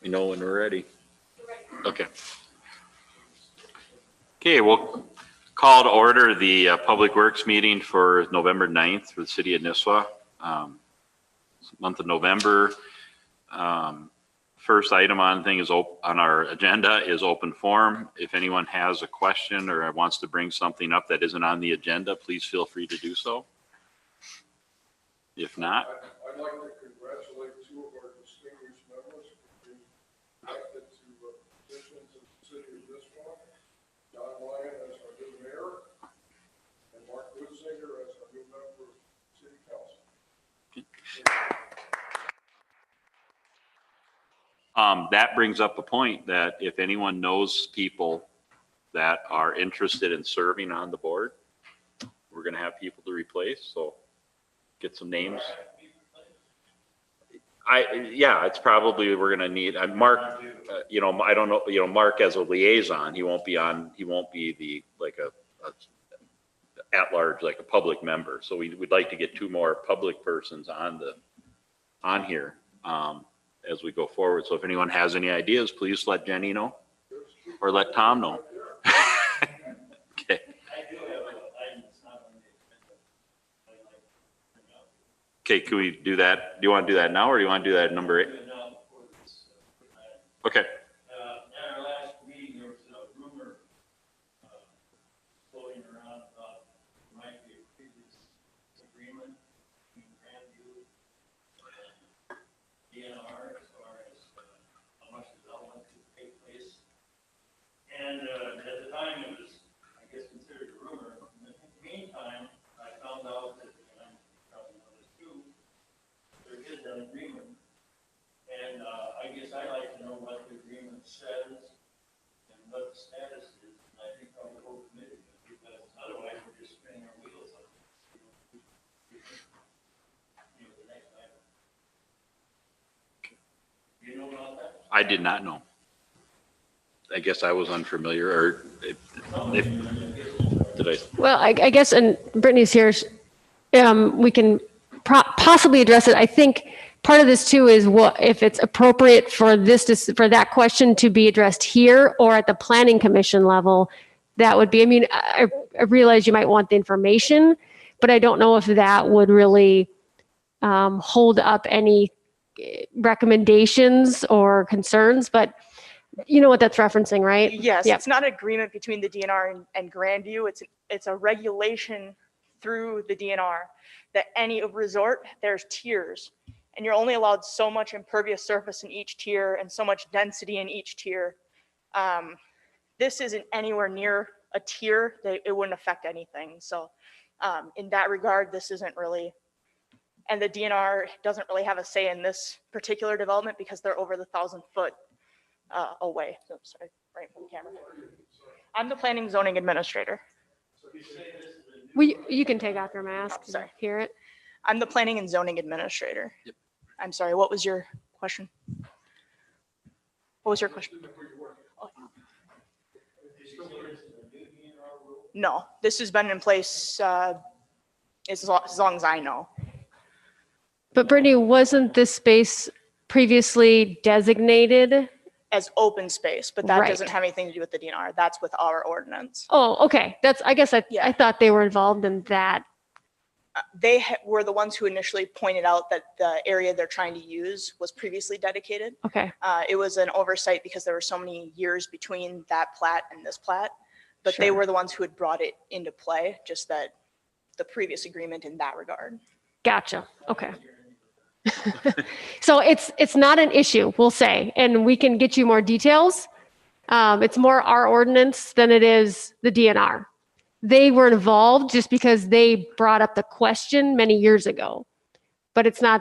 me know when we're ready. Okay. Okay, we'll call to order the Public Works meeting for November 9th for the city of Nisswa. Month of November. First item on our agenda is open forum. If anyone has a question or wants to bring something up that isn't on the agenda, please feel free to do so. If not, I'd like to congratulate two of our distinguished members for being elected to positions in the city of Nisswa. John Lyon as our new mayor and Mark Woodsinger as our new member of city council. that brings up a point that if anyone knows people that are interested in serving on the board, we're going to have people to replace. So get some names. Yeah, it's probably, we're going to need Mark, I don't know, Mark as a liaison, he won't be like a at large, like a public member. So we'd like to get two more public persons on here as we go forward. So if anyone has any ideas, please let Jenny know or let Tom know. Okay. Okay, can we do that? Do you want to do that now or do you want to do that at number 8? Okay. At our last meeting, there was a rumor floating around about there might be a previous agreement between Grandview and DNR as far as how much development could take place. And at the time, it was, I guess, considered a rumor. In the meantime, I found out that, and I'm probably know this too, there is an agreement. And I guess I'd like to know what the agreement says and what the status is. And I think probably the whole committee, because otherwise we're just spinning our wheels up. The next item. Do you know about that? I did not know. I guess I was unfamiliar or did I? Well, I guess, and Brittany's here, we can possibly address it. I think part of this too is what if it's appropriate for for that question to be addressed here or at the planning commission level. That would be, I mean, I realize you might want the information, but I don't know if that would really hold up any recommendations or concerns, but you know what that's referencing, right? Yes, Yep. It's not an agreement between the DNR and Grandview. It's a regulation through the DNR that any resort, there's tiers, and you're only allowed so much impervious surface in each tier and so much density in each tier. This isn't anywhere near a tier. It wouldn't affect anything. So in that regard, this isn't really, and the DNR doesn't really have a say in this particular development because they're over the 1,000-foot away. So, sorry, right from the camera. I'm the planning zoning administrator. You can take off your mask. Oh, sorry. Hear it. I'm the planning and zoning administrator. Yep. I'm sorry, what was your question? What was your question? Oh. No, this has been in place as long as I know. But Brittany, wasn't this space previously designated? As open space, but that Right. doesn't have anything to do with the DNR. That's with our ordinance. Oh, okay. I thought they were involved in that. They were the ones who initially pointed out that the area they're trying to use was previously dedicated. Okay. It was an oversight because there were so many years between that plat and this plat, but they Sure. were the ones who had brought it into play, just that the previous agreement in that regard. Gotcha. Okay. So it's not an issue, we'll say, and we can get you more details. It's more our ordinance than it is the DNR. They were involved just because they brought up the question many years ago, but it's not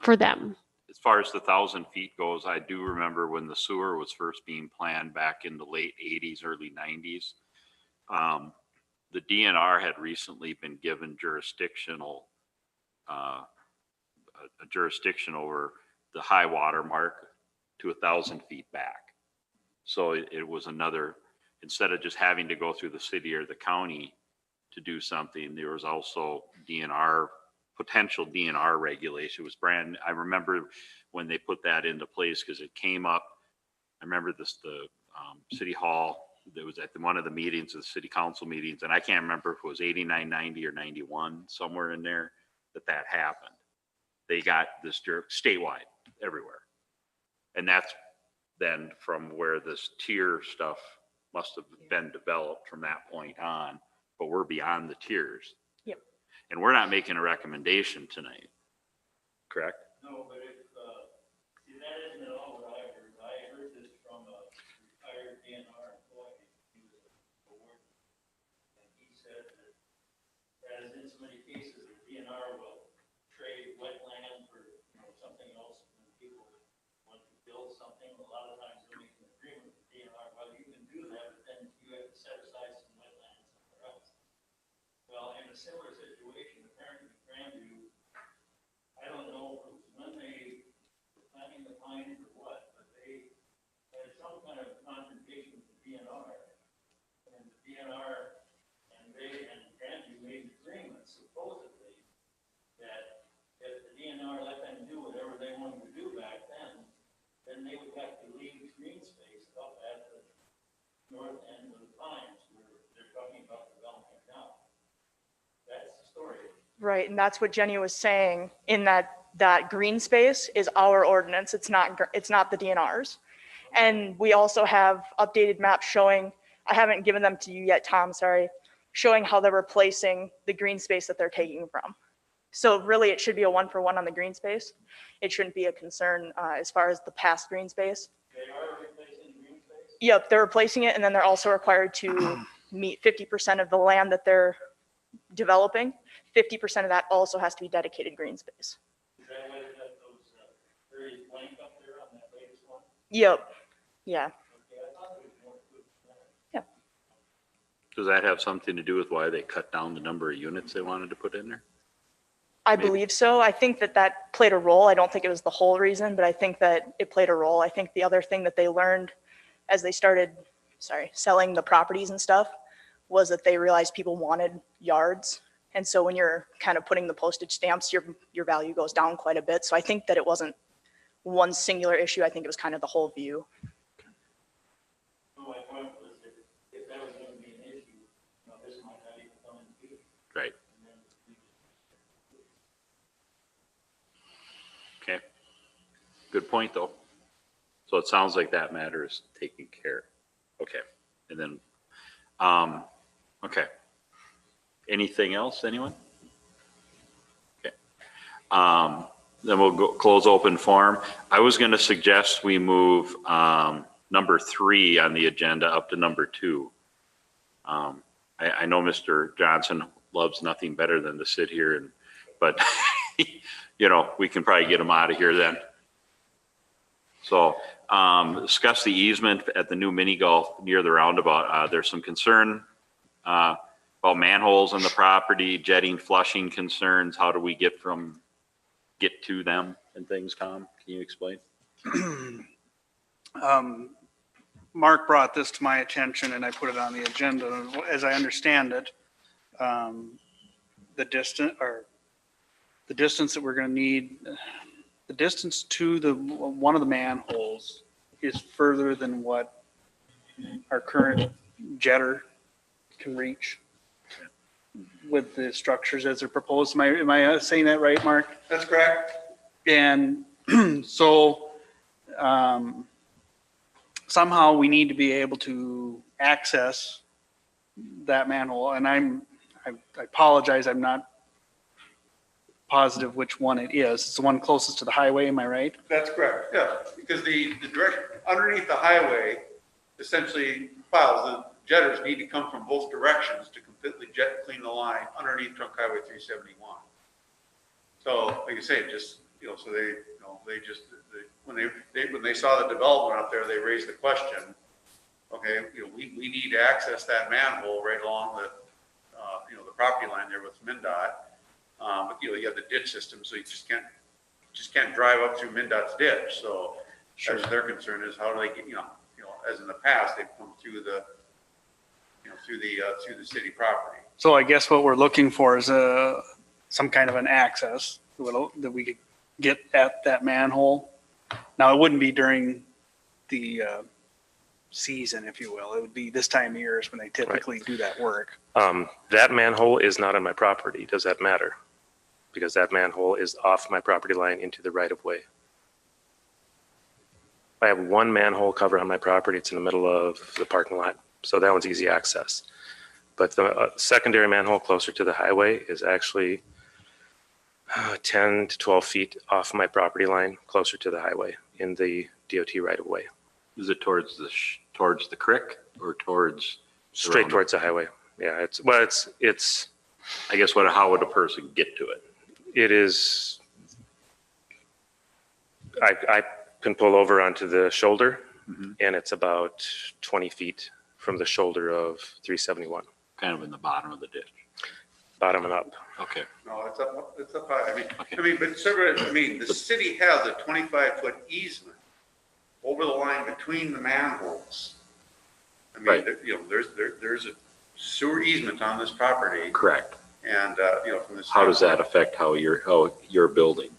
for them. As far as the 1,000 feet goes, I do remember when the sewer was first being planned back in the late 80s, early 90s. The DNR had recently been given jurisdictional a jurisdiction over the high water mark to 1,000 feet back. So it was another, instead of just having to go through the city or the county to do something, there was also DNR potential DNR regulation. It was I remember when they put that into place because it came up. I remember the city hall, that was at one of the meetings, of the city council meetings, and I can't remember if it was 89, 90 or 91, somewhere in there that happened. They got this statewide everywhere. And that's then from where this tier stuff must have been developed from that point on, but we're beyond the tiers. Yep. And we're not making a recommendation tonight, correct? No, but if, see, that isn't at all what I heard. I heard this from a retired DNR employee. He was a warden. And he said that, as in so many cases, the DNR will trade wetland for, something else. When people want to build something, a lot of times they'll make an agreement with the DNR. Well, you can do that, but then you have to set aside some wetlands somewhere else. Well, in a similar situation, apparently Grandview, I don't know when they were planning the pines or what, but they had some kind of confrontation with the DNR. And the DNR and Grandview made an agreement supposedly that if the DNR let them do whatever they wanted to do back then they would have to leave green space up at the north end of the pines where they're talking about development now. That's the story. Right, and that's what Jenny was saying, in that green space is our ordinance. It's not the DNR's. And we also have updated maps showing, I haven't given them to you yet, Tom, sorry, showing how they're replacing the green space that they're taking from. So really, it should be a 1-for-1 on the green space. It shouldn't be a concern as far as the past green space. They are replacing green space? Yep, they're replacing it, and then they're also required to meet 50% of the land that they're developing. 50% of that also has to be dedicated green space. Is that why they left those areas blank up there on that latest one? Yep, yeah. Okay, I thought there was more to it than that. Does that have something to do with why they cut down the number of units they wanted to put in there? I Maybe. believe so. I think that played a role. I don't think it was the whole reason, but I think that it played a role. I think the other thing that they learned as they started, selling the properties and stuff was that they realized people wanted yards. And so when you're kind of putting the postage stamps, your value goes down quite a bit. So I think that it wasn't one singular issue. I think it was kind of the whole view. My point was that if that was going to be an issue, this might not even come into view. Right. And then we Okay. Good point, though. So it sounds like that matter is taken care. Okay. And then, okay. Anything else, anyone? Okay. Then we'll go close open forum. I was going to suggest we move number 3 on the agenda up to number 2. I know Mr. Johnson loves nothing better than to sit here but we can probably get him out of here then. So discuss the easement at the new mini golf near the roundabout. There's some concern about manholes on the property, jetting, flushing concerns. How do we get to them and things, Tom? Can you explain? Mark brought this to my attention and I put it on the agenda. As I understand it, the distance that we're going to need, the distance to one of the manholes is further than what our current jetter can reach with the structures as they're proposed. Am I saying that right, Mark? That's correct. And so somehow we need to be able to access that manhole. And I apologize, I'm not positive which one it is. It's the one closest to the highway, am I right? That's correct, yeah, because the direct, underneath the highway, essentially piles, the jetters need to come from both directions to completely jet clean the line underneath Trunk Highway 371. So, like you say, just, so when they saw the development up there, they raised the question, okay, we need to access that manhole right along the, the property line there with MnDOT. But you have the ditch system, so you just can't drive up through MnDOT's ditch. So Sure. that's their concern is how do they get, as in the past, they've come through the, through the city property. So I guess what we're looking for is some kind of an access that we could get at that manhole. Now, it wouldn't be during the season, if you will. It would be this time of year is when they typically do that work. That manhole is not on my property. Does that matter? Because that manhole is off my property line into the right of way. I have one manhole cover on my property. It's in the middle of the parking lot. So that one's easy access. But the secondary manhole closer to the highway is actually 10 to 12 feet off my property line, closer to the highway in the DOT right of way. Is it towards the creek or towards? Straight towards the highway. Yeah, it's I guess how would a person get to it? it is, I can pull over onto the shoulder and it's about 20 feet from the shoulder of 371, Kind of in the bottom of the ditch. bottom and up. Okay. No, it's up high. But sir, the city has a 25-foot easement over the line between the manholes. Right. There's a sewer easement on this property, Correct. and, from this. How does that affect how you're building?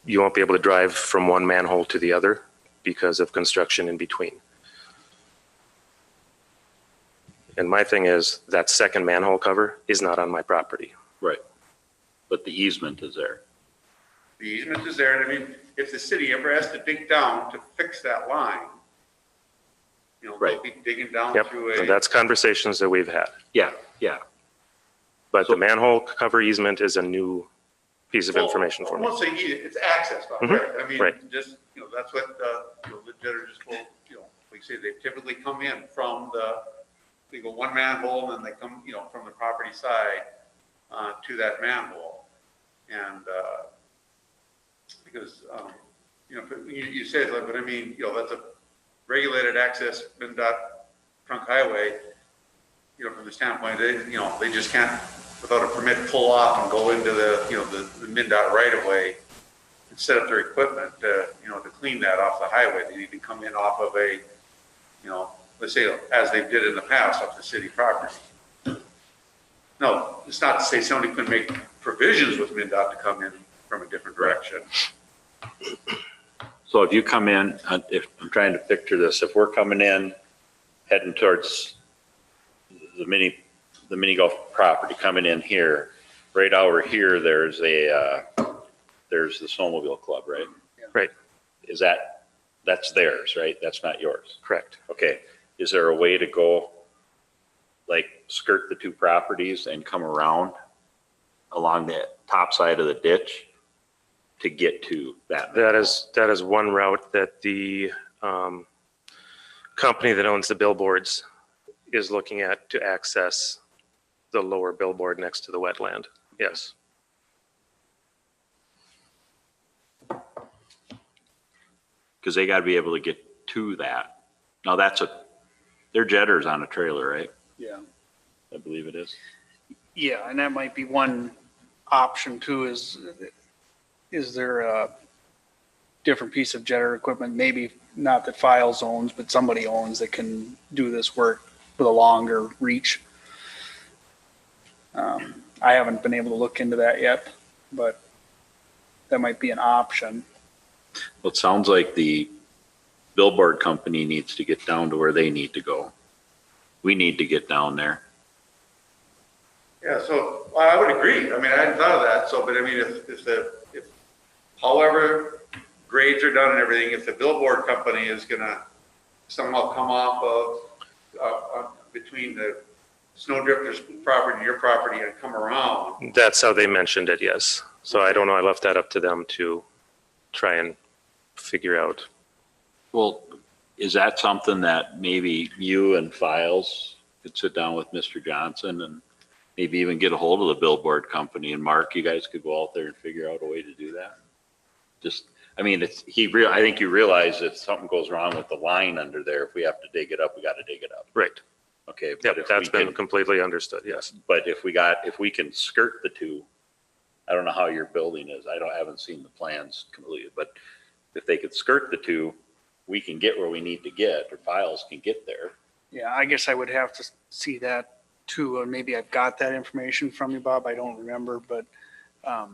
You won't be able to drive from one manhole to the other because of construction in between. And my thing is that second manhole cover is not on my property. Right. But the easement is there. The easement is there, and if the city ever has to dig down to fix that line, they'll Right. be digging down Yep, through and that's conversations that we've had. Yeah. But So- the manhole cover easement is a new piece of information for I me. won't say it's access, Mhm. right? Right. Just, that's what, the judge just told, like you say, they typically come in from they go one manhole and then they come, from the property side, to that manhole. And, because, you said, but that's a regulated access, MnDOT trunk highway, from the standpoint, they just can't, without a permit, pull off and go into the MnDOT right of way and set up their equipment, to clean that off the highway. They need to come in off of a, let's say, as they did in the past, off the city property. No, it's not to say somebody couldn't make provisions with MnDOT to come in from a different direction. So if you come in, if I'm trying to picture this, if we're coming in, heading towards the mini golf property, coming in here, right over here, there's the snowmobile club, right? Right, That's theirs, right? That's not yours. correct. Okay. Is there a way to go, like, skirt the two properties and come around along the top side of the ditch to get to that? That is one route that the company that owns the billboards is looking at to access the lower billboard next to the wetland. Yes. Because they got to be able to get to that. Now their jetter's on a trailer, right? Yeah. I believe it is. Yeah, and that might be one option too, is there a different piece of jetter equipment, maybe not that Files owns, but somebody owns that can do this work with a longer reach? I haven't been able to look into that yet, but that might be an option. Well, it sounds like the billboard company needs to get down to where they need to go. We need to get down there. Yeah, so I would agree. I hadn't thought of that. So, but if however grades are done and everything, if the billboard company is gonna somehow come off of between the Snowdrifter's property and your property and come around, That's how they mentioned it, yes. So I don't know, I left that up to them to try and figure out. Well, is that something that maybe you and Files could sit down with Mr. Johnson and maybe even get a hold of the billboard company, and Mark, you guys could go out there and figure out a way to do that? I think you realize if something goes wrong with the line under there, if we have to dig it up, we got to dig it up. Right. Okay. but Yep, if that's we been can- completely understood, yes. But if we can skirt the two, I don't know how your building is. I haven't seen the plans completely, but if they could skirt the two, we can get where we need to get, or Files can get there. Yeah, I guess I would have to see that too, and maybe I've got that information from you, Bob, I don't remember, but I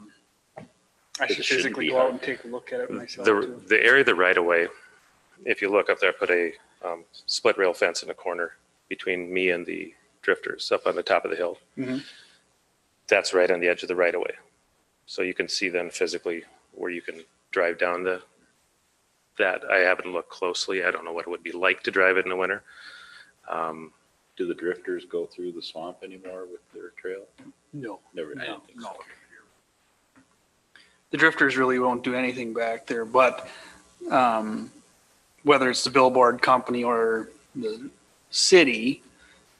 It should shouldn't physically be go out hard. and take a look at it myself The, too. the area of the right of way, if you look up there, I put a split rail fence in the corner between me and the drifters up on the top of the hill. Mhm. That's right on the edge of the right of way. So you can see then physically where you can drive down that. I haven't looked closely. I don't know what it would be like to drive it in the winter. Do the drifters go through the swamp anymore with their trail? No. Never, I No, didn't think so. no. The drifters really won't do anything back there, but whether it's the billboard company or the city,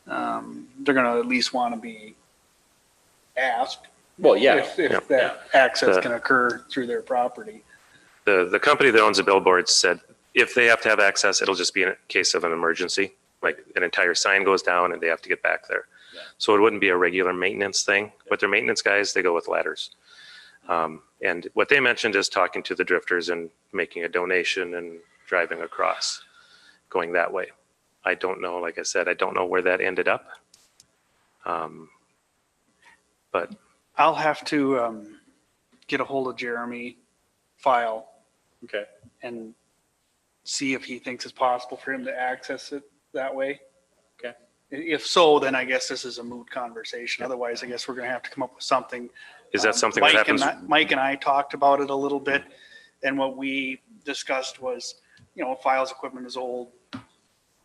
they're gonna at least want to be asked Well, yeah, if that access The- can occur through their property. The company that owns the billboards said if they have to have access, it'll just be in a case of an emergency, like an entire sign goes down and they have to get back there. Yeah. So it wouldn't be a regular maintenance thing. But their maintenance guys, they go with ladders. And what they mentioned is talking to the drifters and making a donation and driving across, going that way. I don't know, like I said, I don't know where that ended up. But I'll have to get a hold of Jeremy File okay. and see if he thinks it's possible for him to access it that way. Okay. If so, then I guess this is a moot conversation. Otherwise, I guess we're gonna have to come up with something. is that something that happens? Mike and I talked about it a little bit, and what we discussed was, Files equipment is old.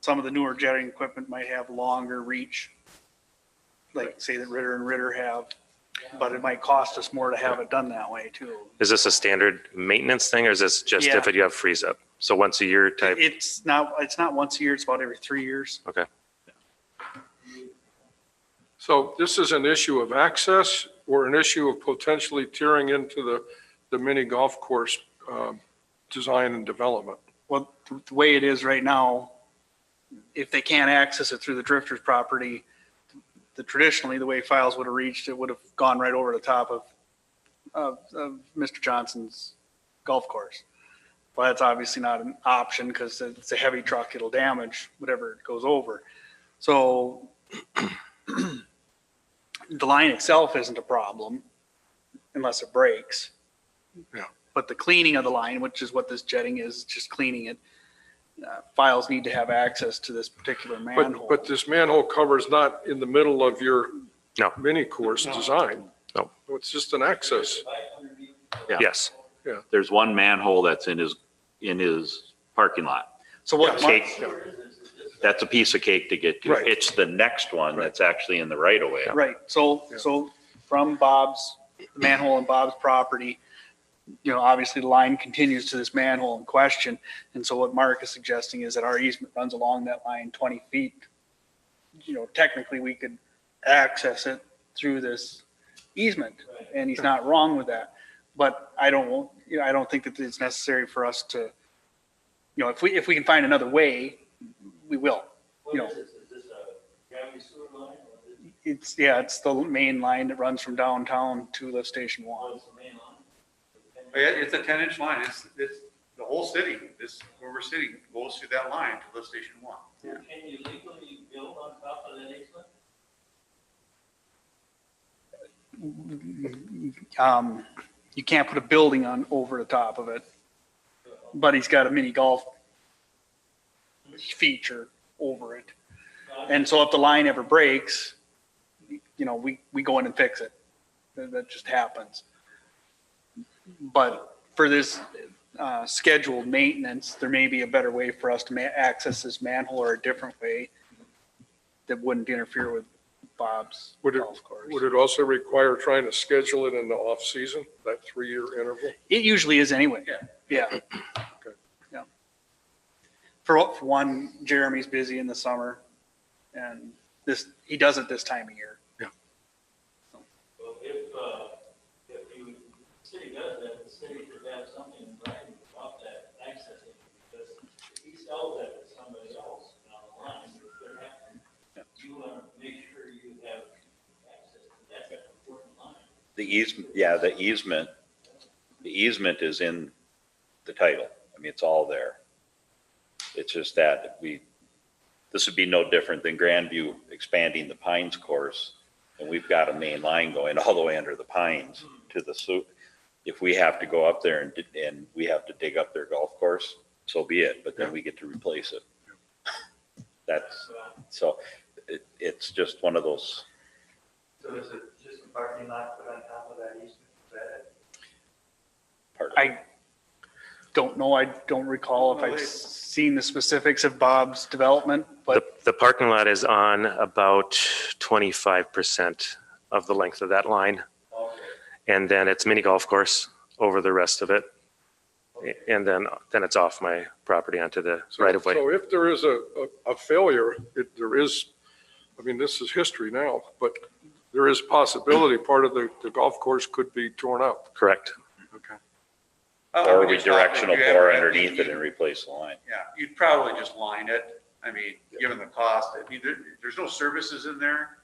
Some of the newer jetting equipment might have longer reach, like say that Ritter and Ritter have, but it might cost us more to have it done that way too. Is this a standard maintenance thing or is this just Yeah. if you have freeze up? So once a year type? It's not once a year, it's about every 3 years. Okay. So this is an issue of access or an issue of potentially tearing into the mini golf course design and development? Well, the way it is right now, if they can't access it through the drifter's property, traditionally, the way Files would have reached, it would have gone right over the top of Mr. Johnson's golf course. Well, that's obviously not an option because it's a heavy truck, it'll damage whatever it goes over. So the line itself isn't a problem unless it breaks. Yeah. But the cleaning of the line, which is what this jetting is, just cleaning it, Files need to have access to this particular manhole. But this manhole cover is not in the middle of your No. mini course design. No. It's just an access. Yeah. Yes. There's one manhole that's in his parking lot. So what, Cake, that's a piece of cake to get to. Right. It's the next one that's actually in the right of way. right, so from Bob's manhole and Bob's property, obviously the line continues to this manhole in question. And so what Mark is suggesting is that our easement runs along that line 20 feet. Technically we could access it through this easement, and he's not wrong with that. But I don't think that it's necessary for us to, if we can find another way, we will. What is this? Is this a gravity sewer line or is it, It's the main line that runs from downtown to lift station 1. what's the main line? It's a 10-inch line. It's the whole city, where we're sitting goes through that line to lift station 1. Can you legally build on top of that easement? You can't put a building on over the top of it, but he's got a mini golf feature over it. And so if the line ever breaks, we go in and fix it. That just happens. But for this scheduled maintenance, there may be a better way for us to access this manhole, or a different way that wouldn't interfere with Bob's Would golf course. it also require trying to schedule it in the off season, that 3-year interval? It usually is anyway. Yeah. Okay. Yeah. For one, Jeremy's busy in the summer, and he does it this time of year. Well, if the city does that, the city could have something in writing about that accessing, because if he sells that to somebody else on the line, it could happen. You want to make sure you have access to that important line. The easement is in the title. I mean, it's all there. It's just that the this would be no different than Grandview expanding the Pines course. And we've got a main line going all the way under the Pines to the if we have to go up there and we have to dig up their golf course, so be it, but then we get to replace it. So it's just one of those. So is it just a parking lot put on top of that easement? Is that it? Part of it. I don't know. I don't recall if I've seen the specifics of Bob's development, but The parking lot is on about 25% of the length of that line. Okay. And then it's mini golf course over the rest of it. And then it's off my property onto the right of way. So if there is a failure, there is, I mean, this is history now, but there is possibility part of the golf course could be torn up. Correct. Okay. Or we we just thought that directional you had- bore underneath it and replace the line. Yeah, you'd probably just line it. I mean, given the cost, I mean, there's no services in there.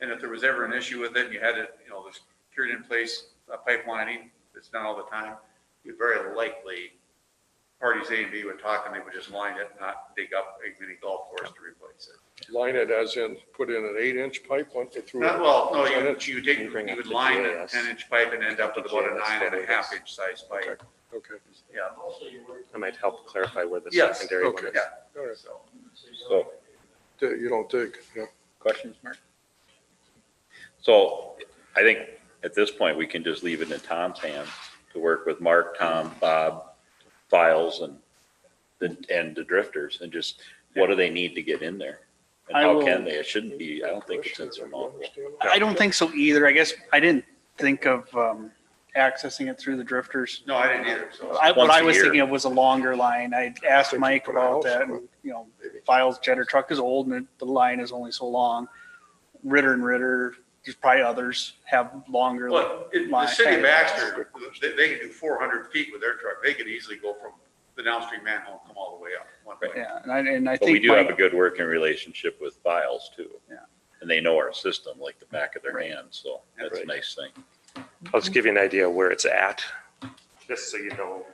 And if there was ever an issue with it and you had it, you know, there's period in place, pipelining that's done all the time, you'd very likely, parties A and B would talk and they would just line it, not dig up a mini golf course to replace it. Line it as in put in an 8-inch pipe, went through. Well, no, 10-inch? you bring would up the line a GIS. 10-inch pipe and end up with about a GIS 9.5-inch size pipe. Okay, Yeah. That might help clarify where the Yes, secondary one okay. is. Yeah. all right. So, You don't dig, yeah. questions, Mark? So I think at this point, we can just leave it in Tom's hands to work with Mark, Tom, Bob, Files, and the drifters, and just, what do they need to get in there? And I how will- can they? It shouldn't be, I don't think it's insurmountable. I don't think so either. I guess I didn't think of accessing it through the drifters. No, I didn't either, so. What Once I a was year. thinking of was a longer line. I asked Think you Mike put a about house that. on And, you know, Files jetter truck is old and the line is only so long. Ritter and Ritter, there's probably others have longer. But the line- city of Baxter, they can do 400 feet with their truck. They could easily go from the downstream manhole and come all the way up one way. Yeah, and I But we think do have a Mike, good working relationship with Files too. Yeah. And they know our system like the back of their hand, so that's a Right. nice thing. I'll just give you an idea where it's at, just so you know.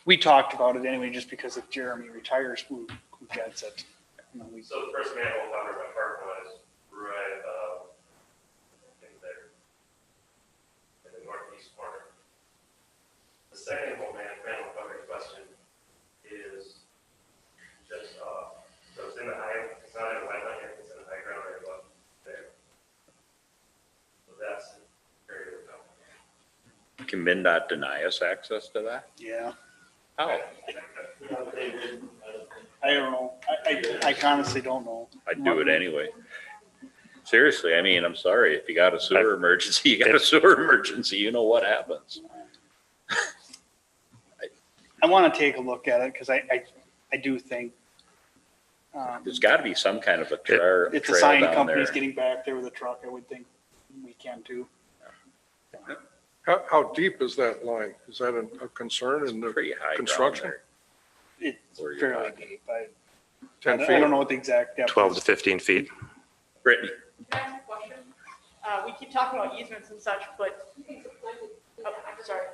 we talked about it anyway, just because if Jeremy retires, who gets it? You know, we- So the first manhole covered by parking lot is right about in there, in the northeast corner. The second manhole coverage question is just so it's in the high, it's not in the wetland, it's in the high ground right above there. So that's the area of the. Can MinDOT deny us access to that? Yeah, How? I don't know. I honestly don't know. I'd do it anyway. Seriously, I mean, I'm sorry, if you got a sewer emergency, you got a sewer emergency, you know what happens. I want to take a look at it because I do think There's gotta be some kind of a trail if the sign down there. company's getting back there with a truck, I would think we can too. How deep is that line? Is that a concern in the Pretty high down construction? there. It's Where you're fairly talking. deep. I 10 I feet? don't know what the exact depth 12 is. to 15 feet. Brittany, Can I ask a question? We keep talking about easements and such, but, oh, I'm sorry.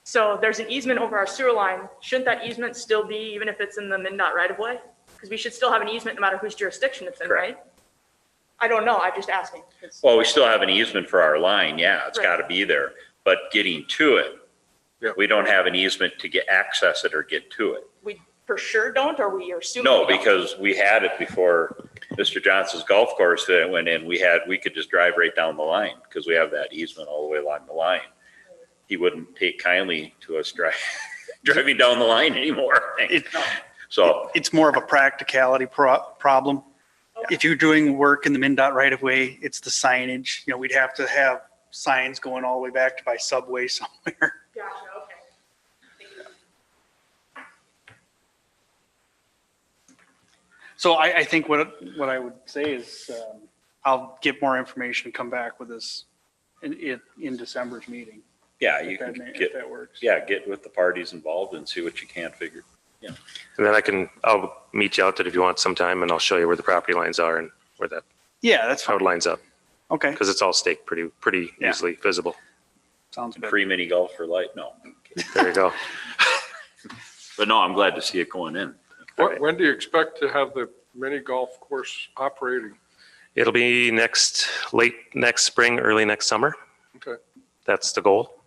So there's an easement over our sewer line. Shouldn't that easement still be, even if it's in the MinDOT right of way? Because we should still have an easement no matter whose jurisdiction it's in, Correct. right? I don't know, I'm just asking. 'cause- well, we still have an easement for our line, yeah, it's Right. gotta be there, but getting to it, Yeah. we don't have an easement to get, access it or get to it. We for sure don't, or we are assuming? No, we don't? because we had it before Mr. Johnson's golf course that went in, we could just drive right down the line, because we have that easement all the way along the line. He wouldn't take kindly to us driving down the line anymore, I think. So, It's more of a practicality problem. If you're doing work in the MinDOT right of way, it's the signage. You know, we'd have to have signs going all the way back to by Subway somewhere. Gotcha, okay. Thank you. So I think what I would say is I'll get more information, come back with this in December's meeting. yeah, you If can that, if get, that works. yeah, get with the parties involved and see what you can figure. And then I'll meet you out there if you want sometime and I'll show you where the property lines are and where that, Yeah, that's how it fine. lines up. Okay, Because it's all staked pretty Yeah. easily visible. sounds good. Free mini golf for life, no. There you go. But no, I'm glad to see it going in. When do you expect to have the mini golf course operating? It'll be late next spring, early next summer. Okay. That's the goal.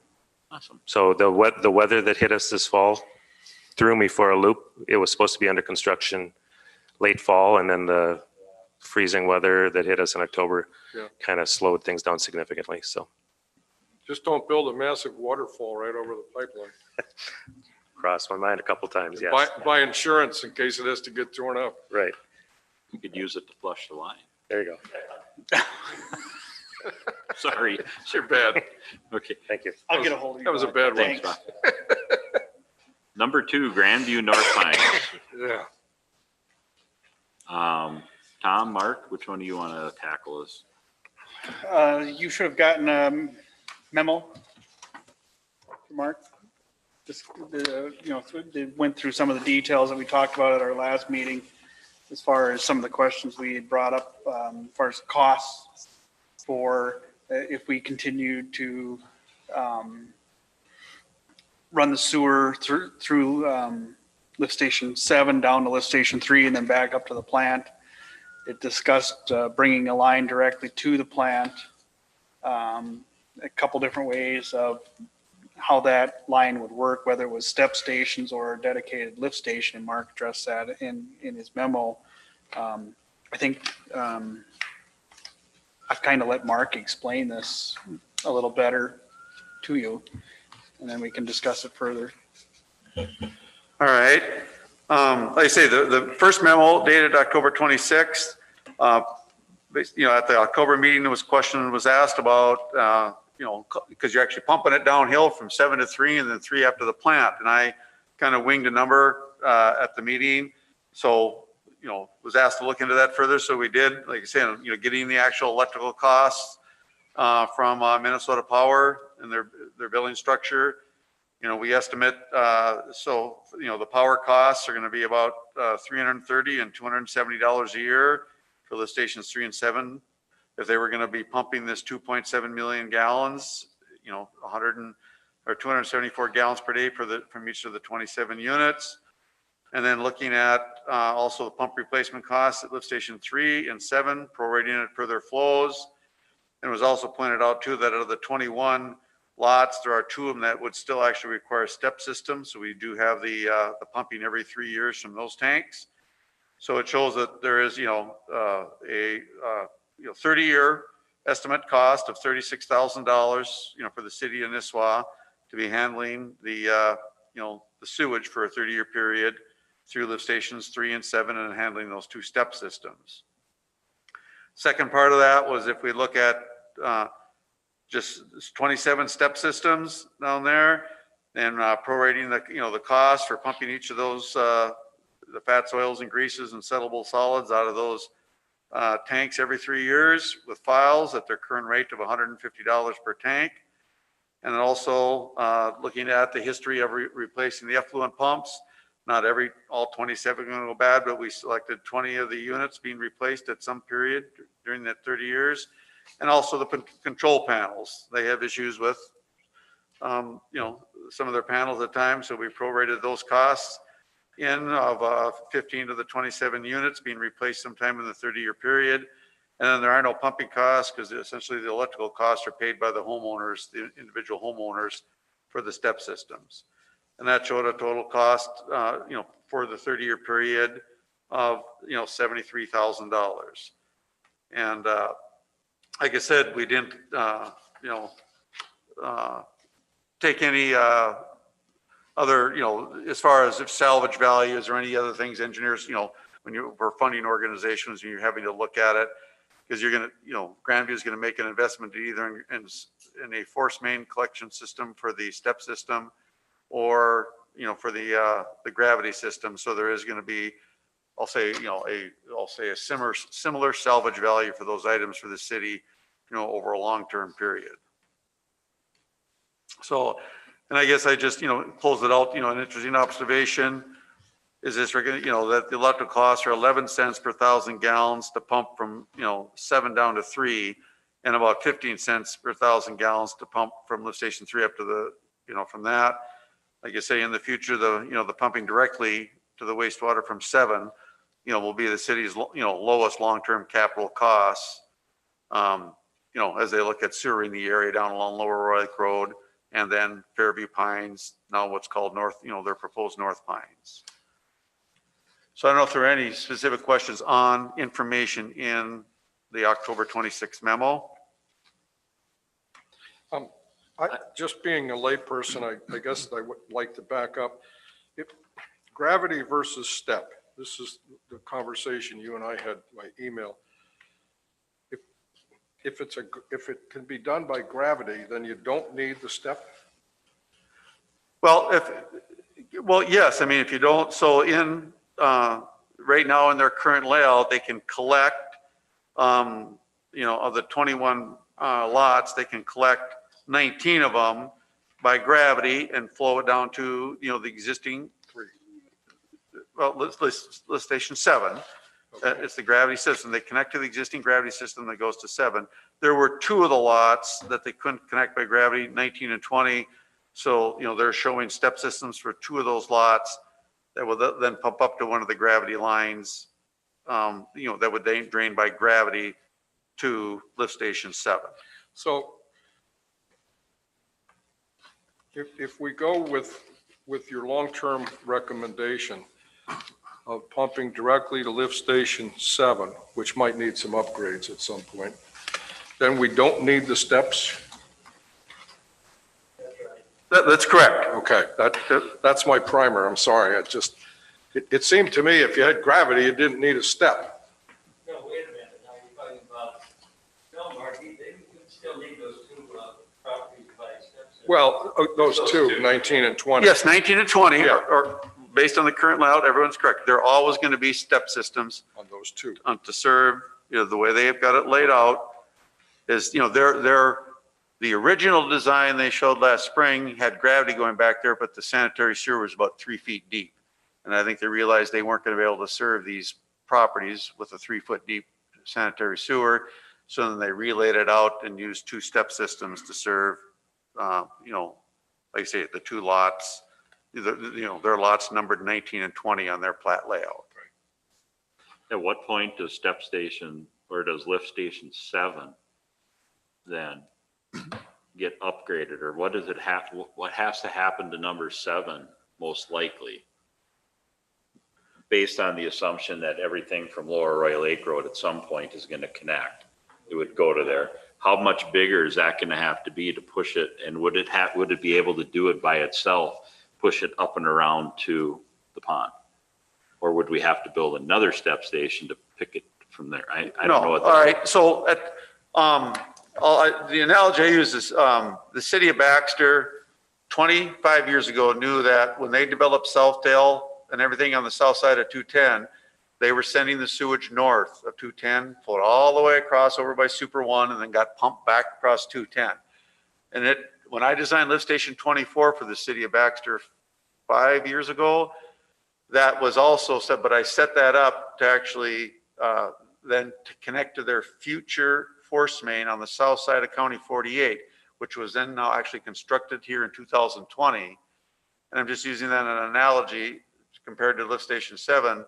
Awesome. So the weather that hit us this fall threw me for a loop. It was supposed to be under construction late fall, and then the freezing weather that hit us in October Yeah. kind of slowed things down significantly. So Just don't build a massive waterfall right over the pipeline. crossed my mind a couple times. Yes. Buy insurance in case it has to get torn up. Right. You could use it to flush the line. There you go. Sorry. You're bad. Okay. Thank you. I'll get a hold of you. That was a Bob. bad one. Thanks, Bob. Number 2, Grandview North Pines. Yeah. Tom, Mark, which one do you want to tackle this? You should have gotten a memo from Mark. Just, they went through some of the details that we talked about at our last meeting, as far as some of the questions we had brought up, as far as costs for if we continue to run the sewer through lift station 7 down to lift station 3 and then back up to the plant. It discussed bringing a line directly to the plant, a couple different ways of how that line would work, whether it was step stations or a dedicated lift station, and Mark addressed that in his memo. I think I've kind of let Mark explain this a little better to you, and then we can discuss it further. All right. Like I say, the first memo dated October 26th. At the October meeting, a question was asked about, because you're actually pumping it downhill from 7 to 3 and then 3 after the plant. And I kind of winged a number at the meeting. So, was asked to look into that further. So we did, like I said, getting the actual electrical costs from Minnesota Power and their billing structure. We estimate, the power costs are going to be about $330 and $270 a year for the stations 3 and 7. If they were going to be pumping this 2.7 million gallons, 274 gallons per day from each of the 27 units. And then looking at also the pump replacement costs at lift station 3 and 7, prorating it per their flows. And it was also pointed out too that out of the 21 lots, there are 2 of them that would still actually require step systems. So we do have the pumping every 3 years from those tanks. So it shows that there is, a 30-year estimate cost of $36,000, for the city of Nisswa to be handling the sewage for a 30-year period through lift stations 3 and 7 and handling those 2 step systems. Second part of that was if we look at just 27 step systems down there and prorating the cost for pumping each of those the fats, oils, and greases and settleable solids out of those tanks every 3 years with files at their current rate of $150 per tank. And then also looking at the history of replacing the effluent pumps. Not all 27 are going to go bad, but we selected 20 of the units being replaced at some period during that 30 years. And also the control panels. They have issues with, some of their panels at times. So we prorated those costs of 15 of the 27 units being replaced sometime in the 30-year period. And then there are no pumping costs because essentially the electrical costs are paid by the homeowners, the individual homeowners for the step systems. And that showed a total cost, for the 30-year period of, $73,000. And like I said, we didn't, take any other, as far as if salvage values or any other things, engineers, when we're funding organizations and you're having to look at it, because you're going to, Grandview is going to make an investment either in a force main collection system for the step system or, for the gravity system. So there is going to be, I'll say a similar salvage value for those items for the city, over a long-term period. So, and I guess I just, close it out, an interesting observation is this, that the electrical costs are 11 cents per 1,000 gallons to pump from, 7 down to 3, and about 15 cents per 1,000 gallons to pump from lift station 3 up to the, from that. like I say, in the future, the pumping directly to the wastewater from 7, will be the city's, lowest long-term capital costs. As they look at sewering the area down along Lower Roy Lake Road, and then Fairview Pines, now what's called North, their proposed North Pines. So I don't know if there are any specific questions on information in the October 26th memo. Just being a layperson, I guess I would like to back up. If gravity versus step, this is the conversation you and I had by email. If it can be done by gravity, then you don't need the step? Well, yes, I mean, if you don't, so right now in their current layout, they can collect, of the 21 lots, they can collect 19 of them by gravity and flow it down to, the existing 3. Well, lift station 7. It's the gravity system. They connect to the existing gravity system that goes to 7. There were 2 of the lots that they couldn't connect by gravity, 19 and 20. So, they're showing step systems for 2 of those lots that will then pump up to one of the gravity lines, that would then drain by gravity to lift station 7. So if we go with your long-term recommendation of pumping directly to lift station 7, which might need some upgrades at some point, then we don't need the steps? That's correct. Okay, that's my primer. I'm sorry. It seemed to me if you had gravity, you didn't need a step. No, wait a minute, now you're talking about, no, Marty, they would still need those 2 properties by steps. Well, those 2, 19 and 20. Yes, 19 and 20, Yeah. or based on the current layout, everyone's correct. There are always going to be step systems On those 2. to serve, the way they've got it laid out is, the original design they showed last spring had gravity going back there, but the sanitary sewer was about 3 feet deep. And I think they realized they weren't going to be able to serve these properties with a 3-foot deep sanitary sewer. So then they relayed it out and used 2 step systems to serve, like I say, the 2 lots, their lots numbered 19 and 20 on their plat layout. At what point does step station or does lift station 7 then get upgraded, or what does it have, what has to happen to number 7 most likely? Based on the assumption that everything from Lower Roy Lake Road at some point is going to connect, it would go to there. How much bigger is that going to have to be to push it? And would it be able to do it by itself, push it up and around to the pond? Or would we have to build another step station to pick it from there? I don't know what. All right, so the analogy I use is the city of Baxter 25 years ago knew that when they developed Southdale and everything on the south side of 210, they were sending the sewage north of 210, flowed all the way across over by Super One, and then got pumped back across 210. And when I designed lift station 24 for the city of Baxter 5 years ago, that was also set, but I set that up to actually then to connect to their future force main on the south side of County 48, which was then now actually constructed here in 2020. And I'm just using that as an analogy compared to lift station 7.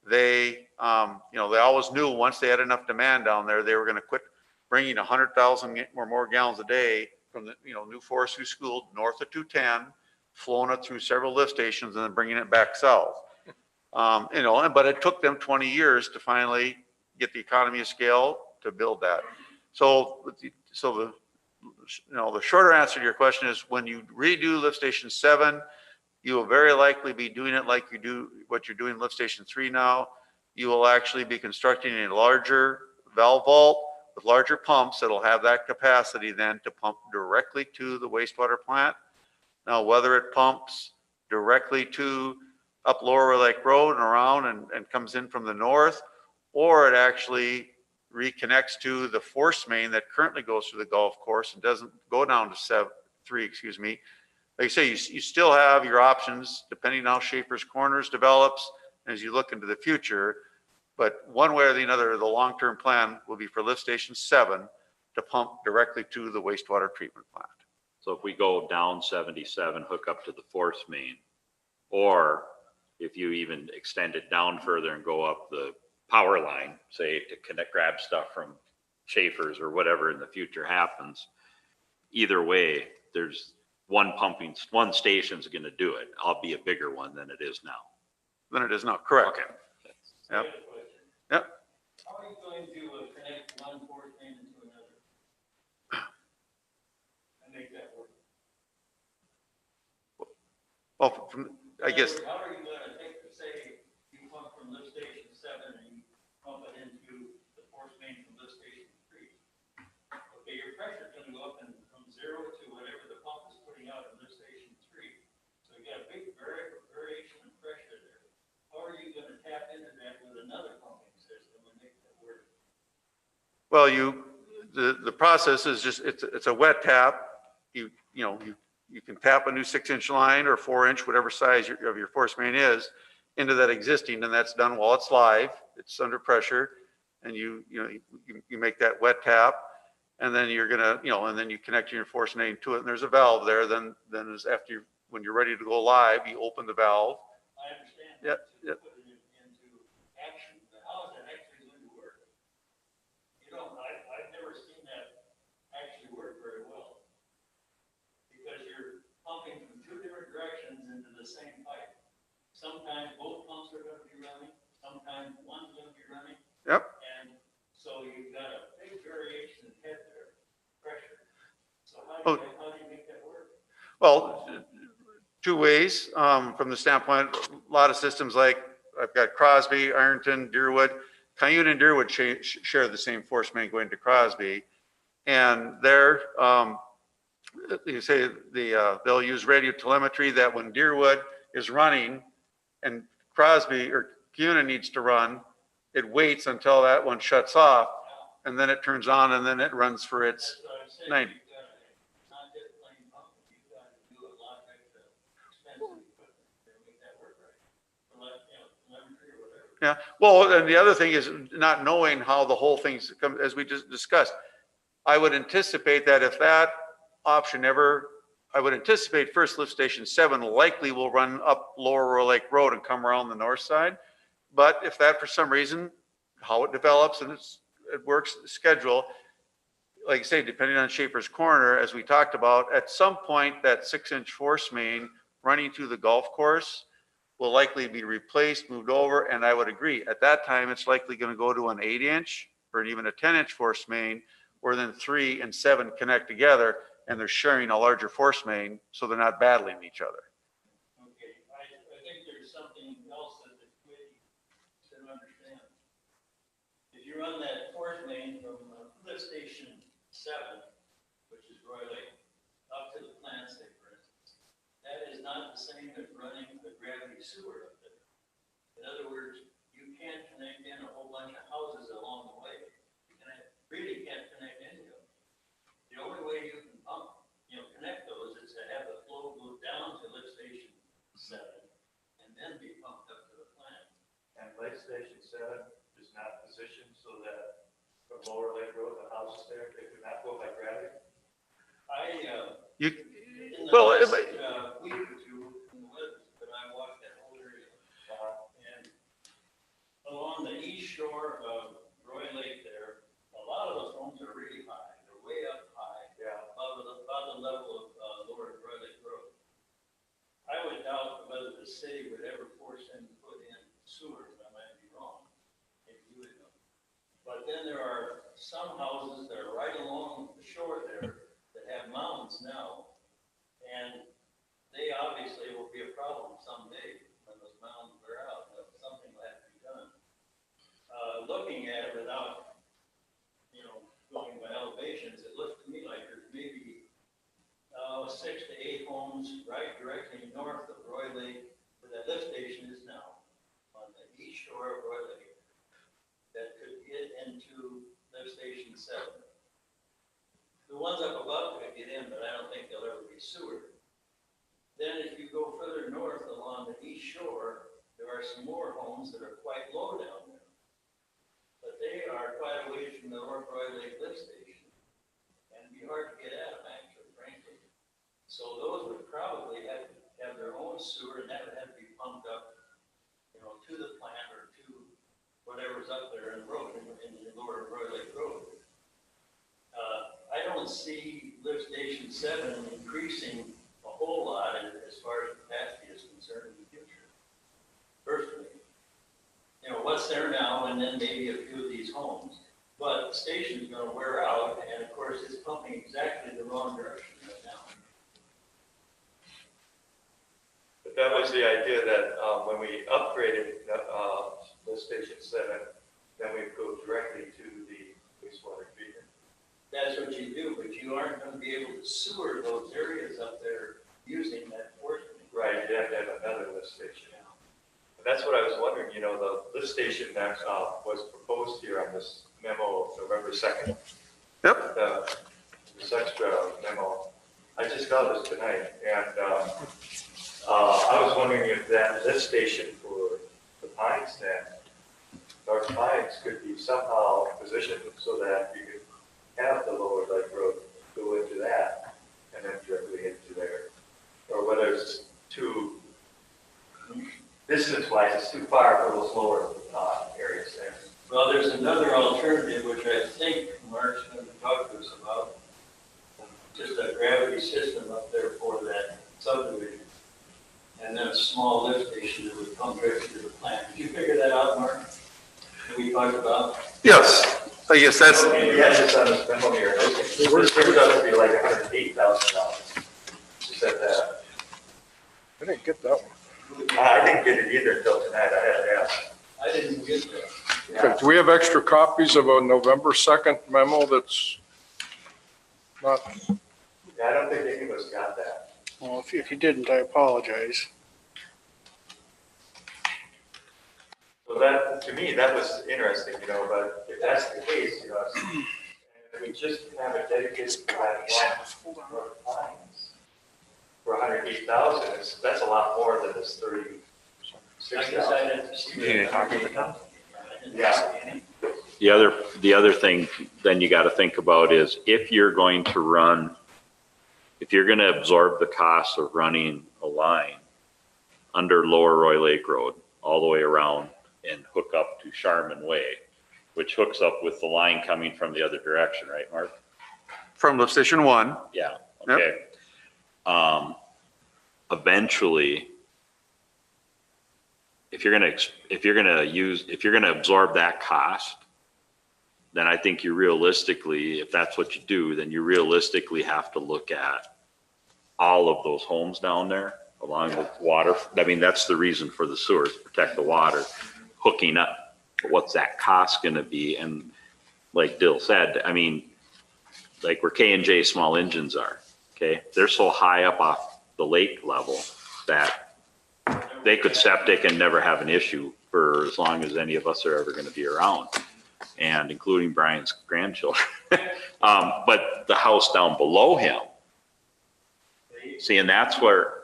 They, they always knew once they had enough demand down there, they were going to quit bringing 100,000 or more gallons a day from the, New Forestry School north of 210, flowing it through several lift stations and then bringing it back south. But it took them 20 years to finally get the economy of scale to build that. So the shorter answer to your question is when you redo lift station 7, you will very likely be doing it like you do what you're doing lift station 3 now. You will actually be constructing a larger valve vault with larger pumps that'll have that capacity then to pump directly to the wastewater plant. Now, whether it pumps directly to up Lower Lake Road and around and comes in from the north, or it actually reconnects to the force main that currently goes through the golf course and doesn't go down to 3, Like I say, you still have your options depending on how Schaefer's Corners develops as you look into the future. But one way or the other, the long-term plan will be for lift station 7 to pump directly to the wastewater treatment plant. So if we go down 77, hook up to the force main, or if you even extend it down further and go up the power line, say to connect, grab stuff from Schaefer's or whatever in the future happens, either way, there's one station's going to do it. I'll be a bigger one than it is now. Than it is now, correct. Okay. Yep. Question. Yep. How are you going to connect one force main into another? And make that work? Well, I guess, How are you gonna take, say, you pump from lift station 7 and you pump it into the force main from lift station 3? Okay, your pressure's gonna go up and from 0 to whatever the pump is putting out in lift station 3. So you got a big variation in pressure there. How are you gonna tap into that with another pumping system and make that work? well, the process is just, it's a wet tap. You can tap a new 6-inch line or 4-inch, whatever size of your force main is, into that existing, and that's done while it's live. It's under pressure, and you make that wet tap, and then you're gonna, and then you connect your force main to it, and there's a valve there. Then is after when you're ready to go live, you open the valve. I understand. Yep, that, yep. to put it into action, but how is that actually going to work? I've never seen that actually work very well. Because you're pumping from two different directions into the same pipe. Sometimes both pumps are going to be running, sometimes one's going to be running. Yep. And so you've got a big variation in head there, pressure. So how Oh. do you make that work? Well, two ways. From the standpoint, a lot of systems like I've got Crosby, Ironton, Deerwood. Cuyuna and Deerwood share the same force main going to Crosby, and they're you say they'll use radio telemetry that when Deerwood is running and Crosby or Cuyuna needs to run, it waits until that one shuts off, and then it turns on, and then it runs for its That's what I'm saying. 90. You've got to, not just plain pumping, you've got to do a lot of extra expensive equipment to make that work right. Telemetry or whatever. Yeah, well, and the other thing is not knowing how the whole thing's come, as we just discussed. I would anticipate that if that option I would anticipate first lift station 7 likely will run up Lower Royal Lake Road and come around the north side. But if that for some reason, how it develops and it works schedule, like I say, depending on Schaefer's Corner, as we talked about, at some point that 6-inch force main running through the golf course will likely be replaced, moved over, and I would agree. At that time, it's likely going to go to an 8-inch or even a 10-inch force main, where then 3 and 7 connect together, and they're sharing a larger force main, so they're not battling each other. Okay, I think there's something else that the committee should understand. If you run that force main from lift station 7, which is Roy Lake, up to the plant site, for instance, that is not the same as running the gravity sewer up there. In other words, you can't connect in a whole bunch of houses along the way. You really can't connect any of them. The only way you can connect those is to have the flow go down to lift station 7 and then be pumped up to the plant. And lift station 7 is not positioned so that from Lower Lake Road, the houses there, they could not go by gravity? You, In the well, last week or two, in the weather, but I walked that whole area. And along the east shore of Roy Lake there, a lot of those homes are really high. They're way up high, above the level of Lower Roy Lake Road. I would doubt whether the city would ever force them to put in sewers. I might be wrong. Maybe you would know. But then there are some houses that are right along the shore there that have mounds now. And they obviously will be a problem someday when those mounds wear out. Something will have to be done. Looking at it without, going by elevations, it looks to me like there's maybe 6 to 8 homes right directly north of Roy Lake, where that lift station is now, on the east shore of Roy Lake, that could get into lift station 7. The ones up above could get in, but I don't think they'll ever be sewered. Then if you go further north along the east shore, there are some more homes that are quite low down there. But they are quite a ways from the North Roy Lake lift station. And it'd be hard to get at them, actually, frankly. So those would probably have their own sewer, and that would have to be pumped up, to the plant or to whatever's up there in the road, in the lower Roy Lake Road. I don't see lift station 7 increasing a whole lot as far as capacity is concerned in the future. Personally, what's there now, and then maybe a few of these homes. But the station's going to wear out, and of course, it's pumping exactly the wrong direction right now. But that was the idea that when we upgraded lift station 7, then we'd go directly to the wastewater treatment. That's what you do, but you aren't going to be able to sewer those areas up there using that portion. Right, you'd have to have another lift station. And that's what I was wondering, the lift station that was proposed here on this memo of November 2nd. Yep. This extra memo, I just got this tonight, and I was wondering if that lift station for the Pines then, North Pines, could be somehow positioned so that you could have the lower Lake Road go into that and then directly into there. Or whether it's too, distance-wise, it's too far for those lower areas there. Well, there's another alternative, which I think Mark's going to talk to us about. Just a gravity system up there for that subdivision. And then a small lift station that would pump directly to the plant. Did you figure that out, Mark? That we talked about? Yes, I guess that's, We had this on this memo here. It turned out to be like $108,000. She said that. I didn't get that one. I didn't get it either until tonight. I had to ask. I didn't get that. Okay, do we have extra copies of a November 2nd memo that's not, Yeah, I don't think any of us got that. well, if you didn't, I apologize. So that, to me, that was interesting, but if that's the case, if we just have a dedicated to that one North Pines for $108,000, that's a lot more than this I guess $36,000. I didn't see that. Yeah. The other thing then you got to think about is if you're going to absorb the cost of running a line under Lower Roy Lake Road all the way around and hook up to Sharman Way, which hooks up with the line coming from the other direction, right, Mark? From lift station 1, Yeah, Yep. okay. Eventually, if you're gonna absorb that cost, then I think you realistically, if that's what you do, then you realistically have to look at all of those homes down there along the water. I mean, that's the reason for the sewers, protect the water, hooking up. What's that cost gonna be? And like Dill said, I mean, like where K&J small engines are, okay? They're so high up off the lake level that they could septic and never have an issue for as long as any of us are ever gonna be around, and including Brian's grandchildren. But the house down below him, see, and that's where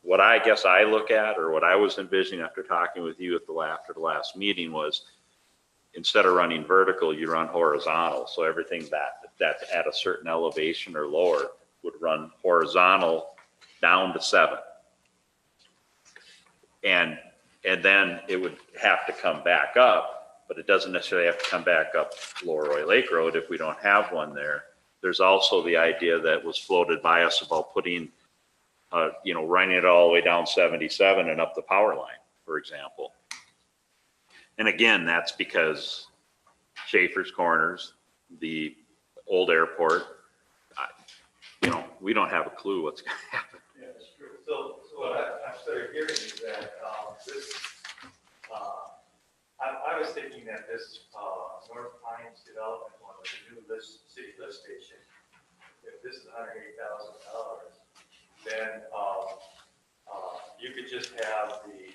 what I guess I look at, or what I was envisioning after talking with you after the last meeting was, instead of running vertical, you run horizontal. So everything that's at a certain elevation or lower would run horizontal down to 7. And then it would have to come back up, but it doesn't necessarily have to come back up Lower Roy Lake Road if we don't have one there. There's also the idea that was floated by us about putting, running it all the way down 77 and up the power line, for example. And again, that's because Schaefer's Corners, the old airport, we don't have a clue what's going to happen. Yeah, that's true. So what I'm started hearing is that I was thinking that this North Pines development one with the new city lift station, if this is $108,000, then you could just have the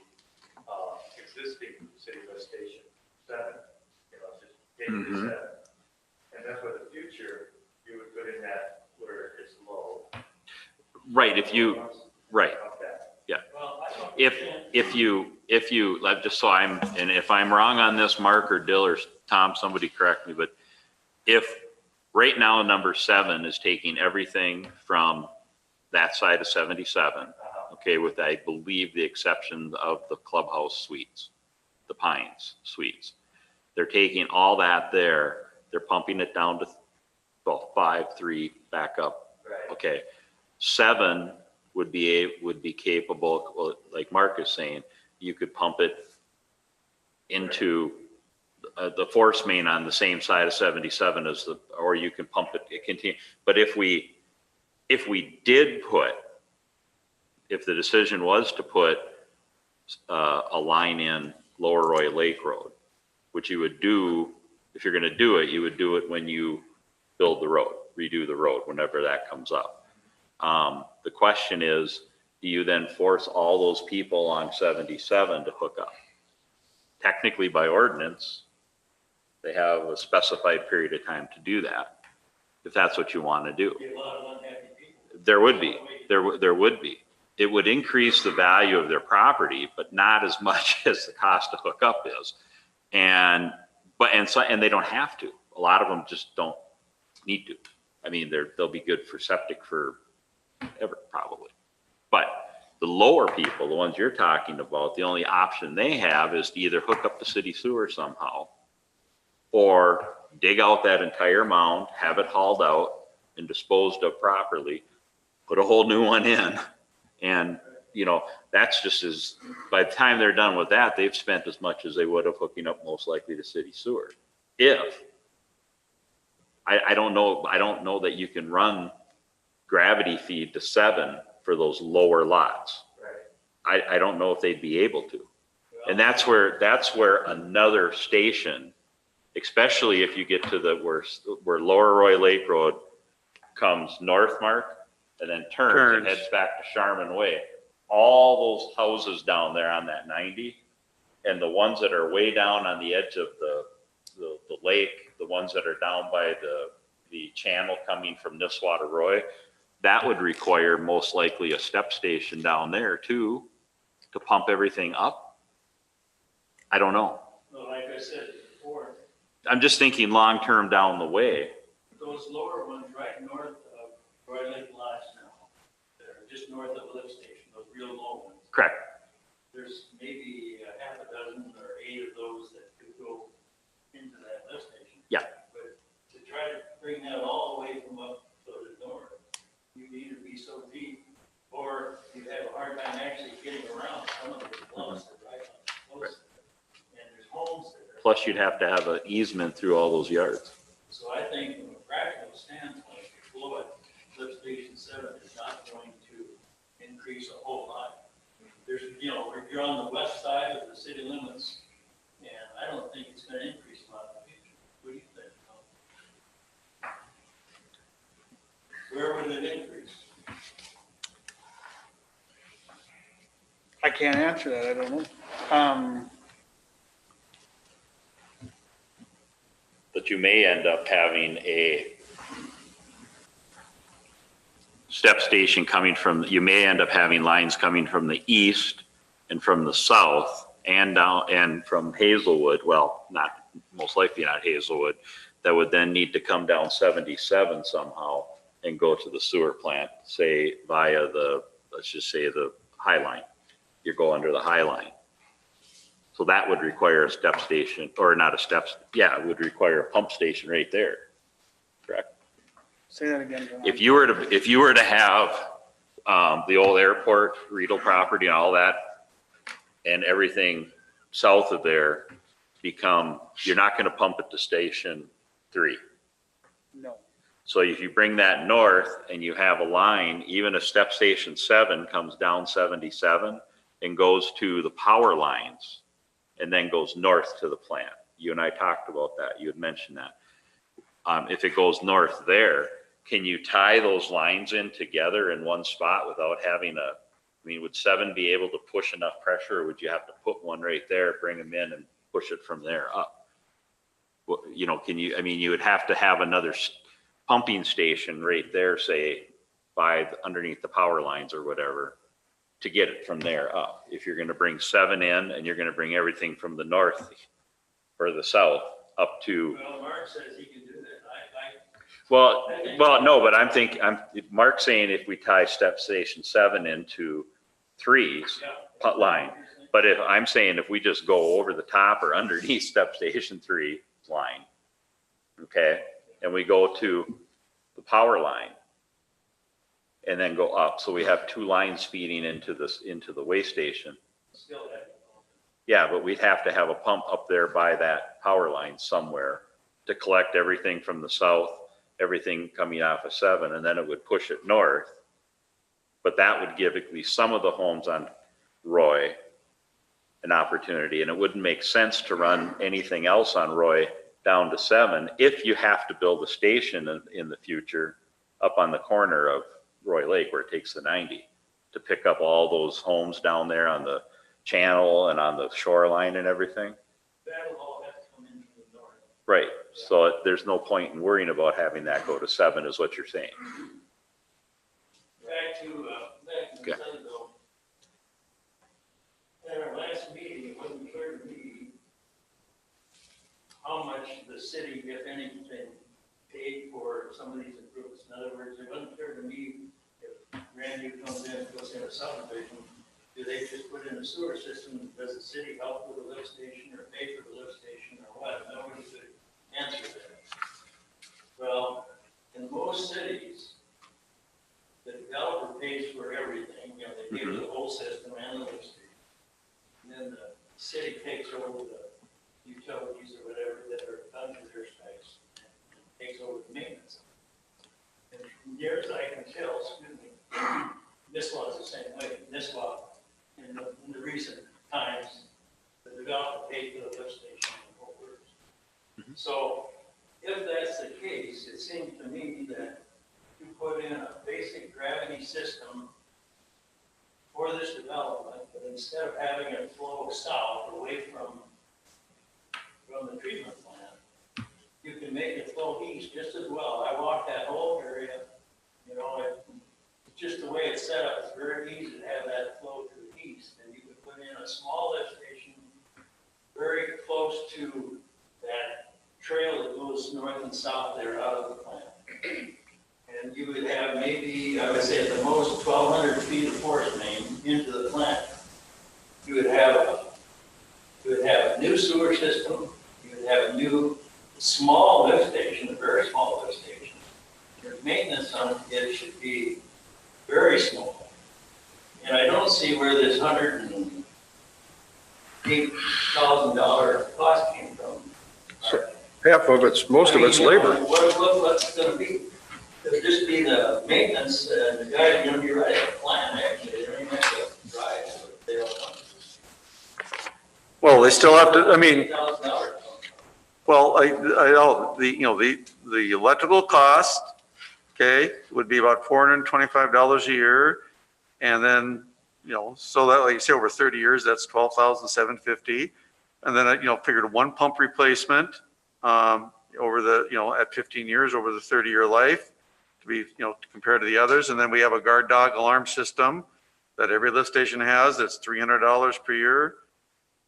existing city lift station 7, just gateway 7. And then for the future, you would put in that where it's low. Right, right. Okay. Yeah. Well, I don't If you, like, just so and if I'm wrong on this, Mark or Dill or Tom, somebody correct me, but if Right now, number 7 is taking everything from that side of 77, okay, with, I believe, the exception of the clubhouse suites, the Pines suites. They're taking all that there, they're pumping it down to, well, 5, 3, back up. Right. Okay. 7 would be capable, well, like Mark is saying, you could pump it into the force main on the same side of 77 as the, or you can pump it continue. But if the decision was to put a line in Lower Roy Lake Road, which you would do, if you're going to do it, you would do it when you build the road, redo the road, whenever that comes up. The question is, do you then force all those people on 77 to hook up? Technically, by ordinance, they have a specified period of time to do that, if that's what you want to do. Be a lot of unhappy people. There would be. There would be. It would increase the value of their property, but not as much as the cost to hook up is. And they don't have to. A lot of them just don't need to. I mean, they'll be good for septic for ever, probably. But the lower people, the ones you're talking about, the only option they have is to either hook up the city sewer somehow, or dig out that entire mound, have it hauled out and disposed of properly, put a whole new one in. And, you know, that's just as, by the time they're done with that, they've spent as much as they would have hooking up most likely to city sewer. I don't know that you can run gravity feed to 7 for those lower lots. Right. I don't know if they'd be able to. And that's where another station, especially if you get to where Lower Roy Lake Road comes north, Mark, and then turns and heads back to Sharman Way. All those houses down there on that 90, and the ones that are way down on the edge of the lake, the ones that are down by the channel coming from Nisswater Roy, that would require most likely a step station down there too, to pump everything up. I don't know. Well, like I said before, I'm just thinking long-term down the way. those lower ones right north of Roy Lake Lodge now, that are just north of the lift station, those real low ones. Correct. There's maybe a half a dozen or 8 of those that could go into that lift station. Yeah. But to try to bring that all the way from up to the north, you'd either be so deep, or you'd have a hard time actually getting around some of the bluffs that right on the coast. And there's homes there. Plus you'd have to have an easement through all those yards. So I think from a practical standpoint, Floyd, lift station 7 is not going to increase a whole lot. There's, you know, if you're on the west side of the city limits, and I don't think it's gonna increase a lot in the future. What do you think, Tom? Where would it increase? I can't answer that, I don't know. But you may end up having a step station coming from, you may end up having lines coming from the east and from the south and down and from Hazelwood. Well, not, most likely not Hazelwood, that would then need to come down 77 somehow and go to the sewer plant, say via let's just say the High Line. You go under the High Line. So that would require a step station, or not a steps, yeah, it would require a pump station right there, correct? Say that again, John. If you were to have the old airport, Riedel property and all that, and everything south of there you're not gonna pump it to station 3. No. So if you bring that north and you have a line, even if step station 7 comes down 77 and goes to the power lines and then goes north to the plant. You and I talked about that. You had mentioned that. If it goes north there, can you tie those lines in together in one spot without having would 7 be able to push enough pressure, or would you have to put one right there, bring them in and push it from there up? Well, you know, you would have to have another pumping station right there, say underneath the power lines or whatever, to get it from there up. If you're going to bring 7 in and you're going to bring everything from the north or the south up to. Well, Mark says he can do that. Well, no, but Mark's saying if we tie step station 7 into 3's line, but if I'm saying if we just go over the top or underneath step station 3 line, okay, and we go to the power line and then go up, so we have 2 lines feeding into the way station. Still have. Yeah, but we'd have to have a pump up there by that power line somewhere to collect everything from the south, everything coming off of 7, and then it would push it north. But that would give at least some of the homes on Roy an opportunity, and it wouldn't make sense to run anything else on Roy down to 7 if you have to build a station in the future up on the corner of Roy Lake where it takes the 90 to pick up all those homes down there on the channel and on the shoreline and everything. That'll all have to come into the north. Right, so there's no point in worrying about having that go to 7 is what you're saying. Back to Okay. Sunville. At our last meeting, it wasn't clear to me how much the city, if anything, paid for some of these improvements. In other words, it wasn't clear to me if Grandview comes in, goes in a subdivision, do they just put in a sewer system? Does the city help with the lift station or pay for the lift station or what? Nobody could answer that. Well, in most cities, the developer pays for everything, you know, they pay for the whole system and the lift station. And then the city takes over the utilities or whatever that are done to their specs and takes over the maintenance. And from near as I can tell, excuse me, Nisswa is the same way. Nisswa, in the recent times, the developer paid for the lift station and whole works. So if that's the case, it seems to me that you put in a basic gravity system for this development, but instead of having it flow south away from the treatment plant, you can make it flow east just as well. I walked that whole area, you know, just the way it's set up, it's very easy to have that flow to the east. And you could put in a small lift station very close to that trail that goes north and south there out of the plant. And you would have maybe, I would say at the most, 1,200 feet of force main into the plant. You would have a new sewer system. You would have a new small lift station, a very small lift station. Your maintenance on it should be very small. And I don't see where this $108,000 cost came from. Half of it's, most of it's labor. What's it gonna be? It'll just be the maintenance, and the guys, you know, you're right, the plan, actually, they don't even have to drive, but they don't want Well, they still have to, I mean, $1,000. well, I know, the electrical cost, okay, would be about $425 a year. And then, so that, like you say, over 30 years, that's $12,750. And then, figured one pump replacement, over the, at 15 years, over the 30-year life to be, compared to the others. And then we have a guard dog alarm system that every lift station has. That's $300 per year,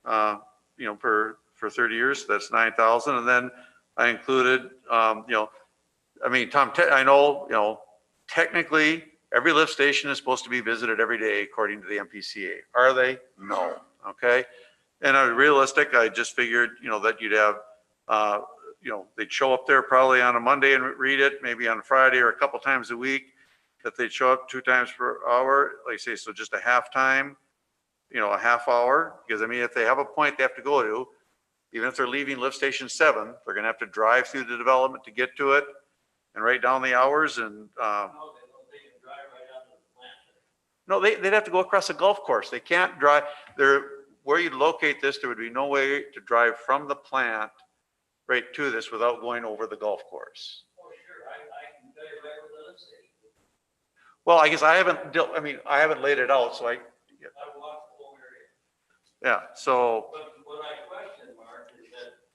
for 30 years. So that's $9,000. And then I included, I mean, Tom, I know, technically every lift station is supposed to be visited every day according to the MPCA. Are they? No. Okay. And realistic, I just figured, that you'd have, they'd show up there probably on a Monday and read it, maybe on a Friday or a couple times a week, that they'd show up 2 times per hour, like I say, so just a half time, a half hour. Because I mean, if they have a point they have to go to, even if they're leaving lift station 7, they're going to have to drive through the development to get to it and write down the hours. And No, they can drive right out of the plant. no, they'd have to go across a golf course. They can't drive there. Where you'd locate this, there would be no way to drive from the plant right to this without going over the golf course. Oh, sure, I can tell you right where the lift station is. Well, I guess I haven't laid it out, so I walked the whole area. yeah, so, But what I question, Mark, is that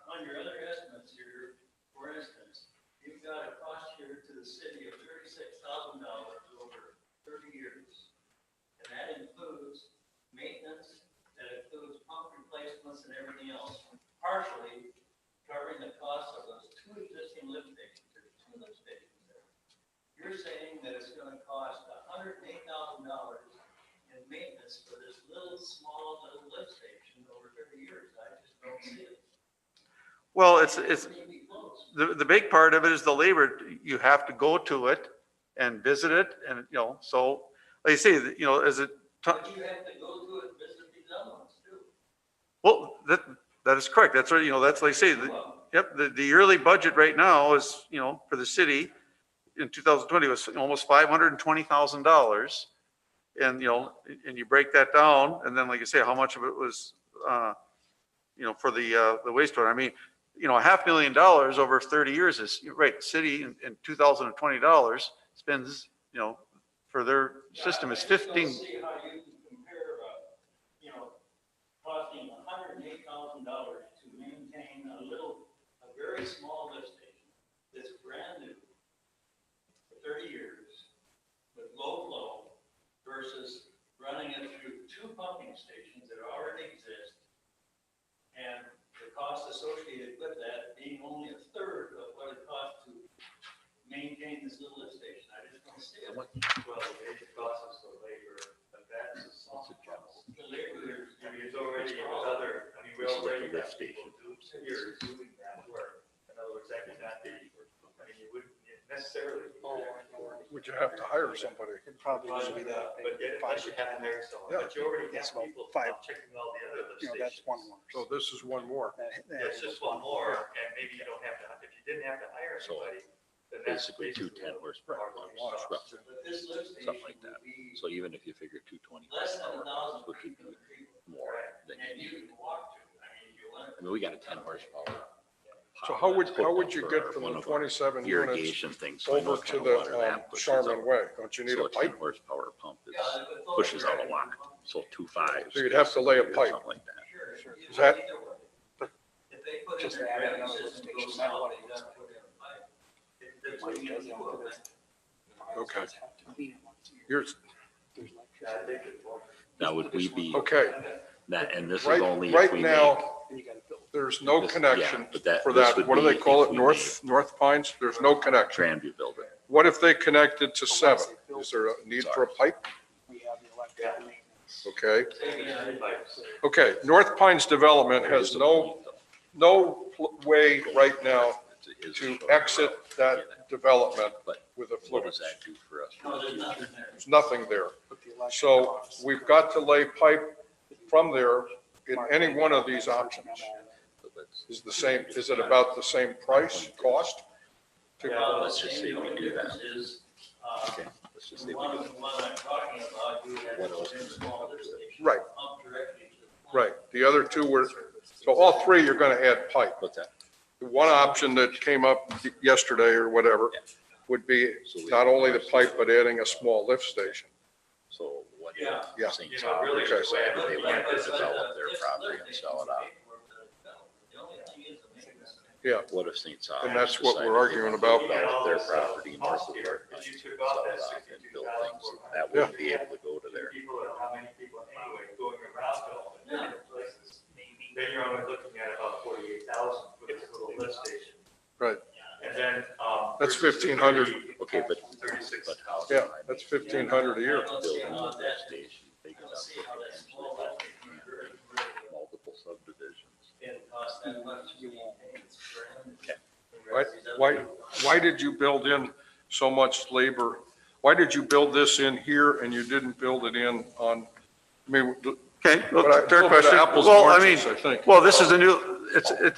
on your other estimates here, for instance, you've got a cost here to the city of $36,000 over 30 years. And that includes maintenance, that includes pump replacements and everything else, partially covering the cost of those 2 existing lift stations. There's Well, it's, the big part of it is the labor. You have to go to it and visit it and, you know, so like you say, you know, as it, But you have to go to it, visit these other ones too. well, that is correct. That's what, you know, that's like I say, yep, the yearly budget right now is, you know, for the city in 2020 was almost $520,000. And, you know, and you break that down and then like you say, how much of it was, you know, for the wastewater. I mean, you know, $500,000 over 30 years is, right, city in $2,020 spends, you know, for their system is I just 15. don't see how you can compare, you know, costing $108,000 to maintain a very small lift station that's brand new for 30 years with low flow versus running it through 2 pumping stations that already exist. And the cost associated with that being only a third of what it costs to maintain this little lift station. I just don't see it. Well, it costs us the labor, but that's a soft cost. The labor is. I mean, it's already, I mean, we This is like already a lift have people here doing that work. In other words, that could not be, I mean, you wouldn't necessarily. Would you have to hire somebody? It probably wouldn't be that But big. unless you have to hire someone, Yeah. but you already That's have about people 5. checking all the other lift You know, that's stations. one more. So this is one more. It's just one more, and maybe you don't have to, if you didn't have to hire So, anybody, then that's basically two 10 horsepower pumps, roughly, But this lift station something like that. would be So even if you figure 220 less than horsepower, 1,000 which would be more than and you you need. can walk to. I mean, if you want. I mean, we got a 10 horsepower. So pump how would, that's how hooked would up you for get our- from one the of our 27 units irrigation things? So I know over what to kind of water the that pushes Charmin out. Way? Don't you need So a pipe? 10 horsepower pump is, pushes out a lot. So 2.5. So you'd have to lay a basically, or pipe. Something like that. Is that, If they put in Just their add drainage another system, lift goes station, not south, what they it gotta put in a pipe. If they're putting in equipment, okay. You're, You're, Now, would we be, okay, that, and this is right, only if right we now, make. there's no This- connection yeah, but that- for this that. would What do be they call if it? we North Pines? There's no connection. Grandview building. What if they connected to 7? Is there a need for a pipe? we have the electric maintenance. Okay, Maybe pipes. okay. North Pines Development has no way right now to exit that development with a What fluid. does that do for us? no, there's nothing there. There's nothing there. But the electric So costs- we've got to lay pipe from there in any one of these options. Is the same, is it about the same price, cost? Well, Let's just say we do that. Is, Okay, let's just say the we do one, it. the one I'm talking about, you had What to else put in can we small do? lift stations. Right. Pump directly to the plant. Right. The other two were, so all 3 you're going to add pipe. What's that? The one option that came up yesterday or whatever would be not only the pipe, but adding a small lift station. So what? Yeah. Yeah. St. You know, really, Saul Okay. decided they wanted to But develop their this property lift and sell it station's out. paid for with the development. The only thing is the maintenance. Yeah. What if St. Saul? And that's what we're decided they arguing wanted about. to Develop their property north of North If you Pines, took sell off it that off and build things, 62,400, that wouldn't be able to go to there. people, how many people anyway going around to all the different places? Then you're only looking at about 48,000 for this little lift station. Right. And then, That's versus 1,500. Okay, but 36,000. Yeah, that's 1,500 a year. Building a lift station big enough See to how that small potentially lift station is very, very, multiple subdivisions. it costs that much to maintain. It's brand new. Why did you build in so much labor? Why did you build this in here and you didn't build it in on, I mean, Okay, But I- fair little bit of question. apples Well, and I mean, oranges, I think. well, this is a new,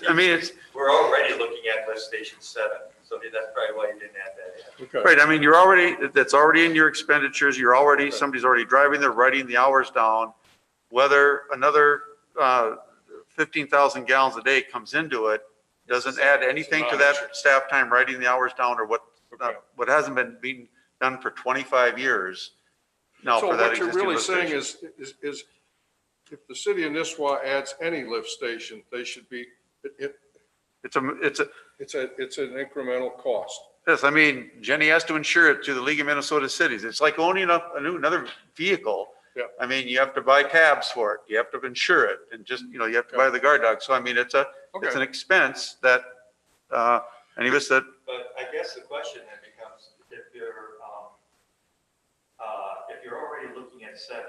I mean, it's, We're already looking at lift station 7, so that's probably why you didn't add that in. okay. right, I mean, you're already, that's already in your expenditures, you're already, somebody's already driving there, writing the hours down. Whether another 15,000 gallons a day comes into it, doesn't add anything to that staff time, writing the hours down, or what hasn't been being done for 25 years. Now, So for that what you're existing really lift saying station. is if the city of Nisswa adds any lift station, they should be, It's an incremental cost. yes, I mean, Jenny has to insure it to the League of Minnesota Cities. It's like owning another vehicle. Yeah. I mean, you have to buy cabs for it. You have to insure it and just, you have to buy the guard dog. So I mean, it's an expense that, any of us that, But I guess the question then becomes, if you're already looking at 7,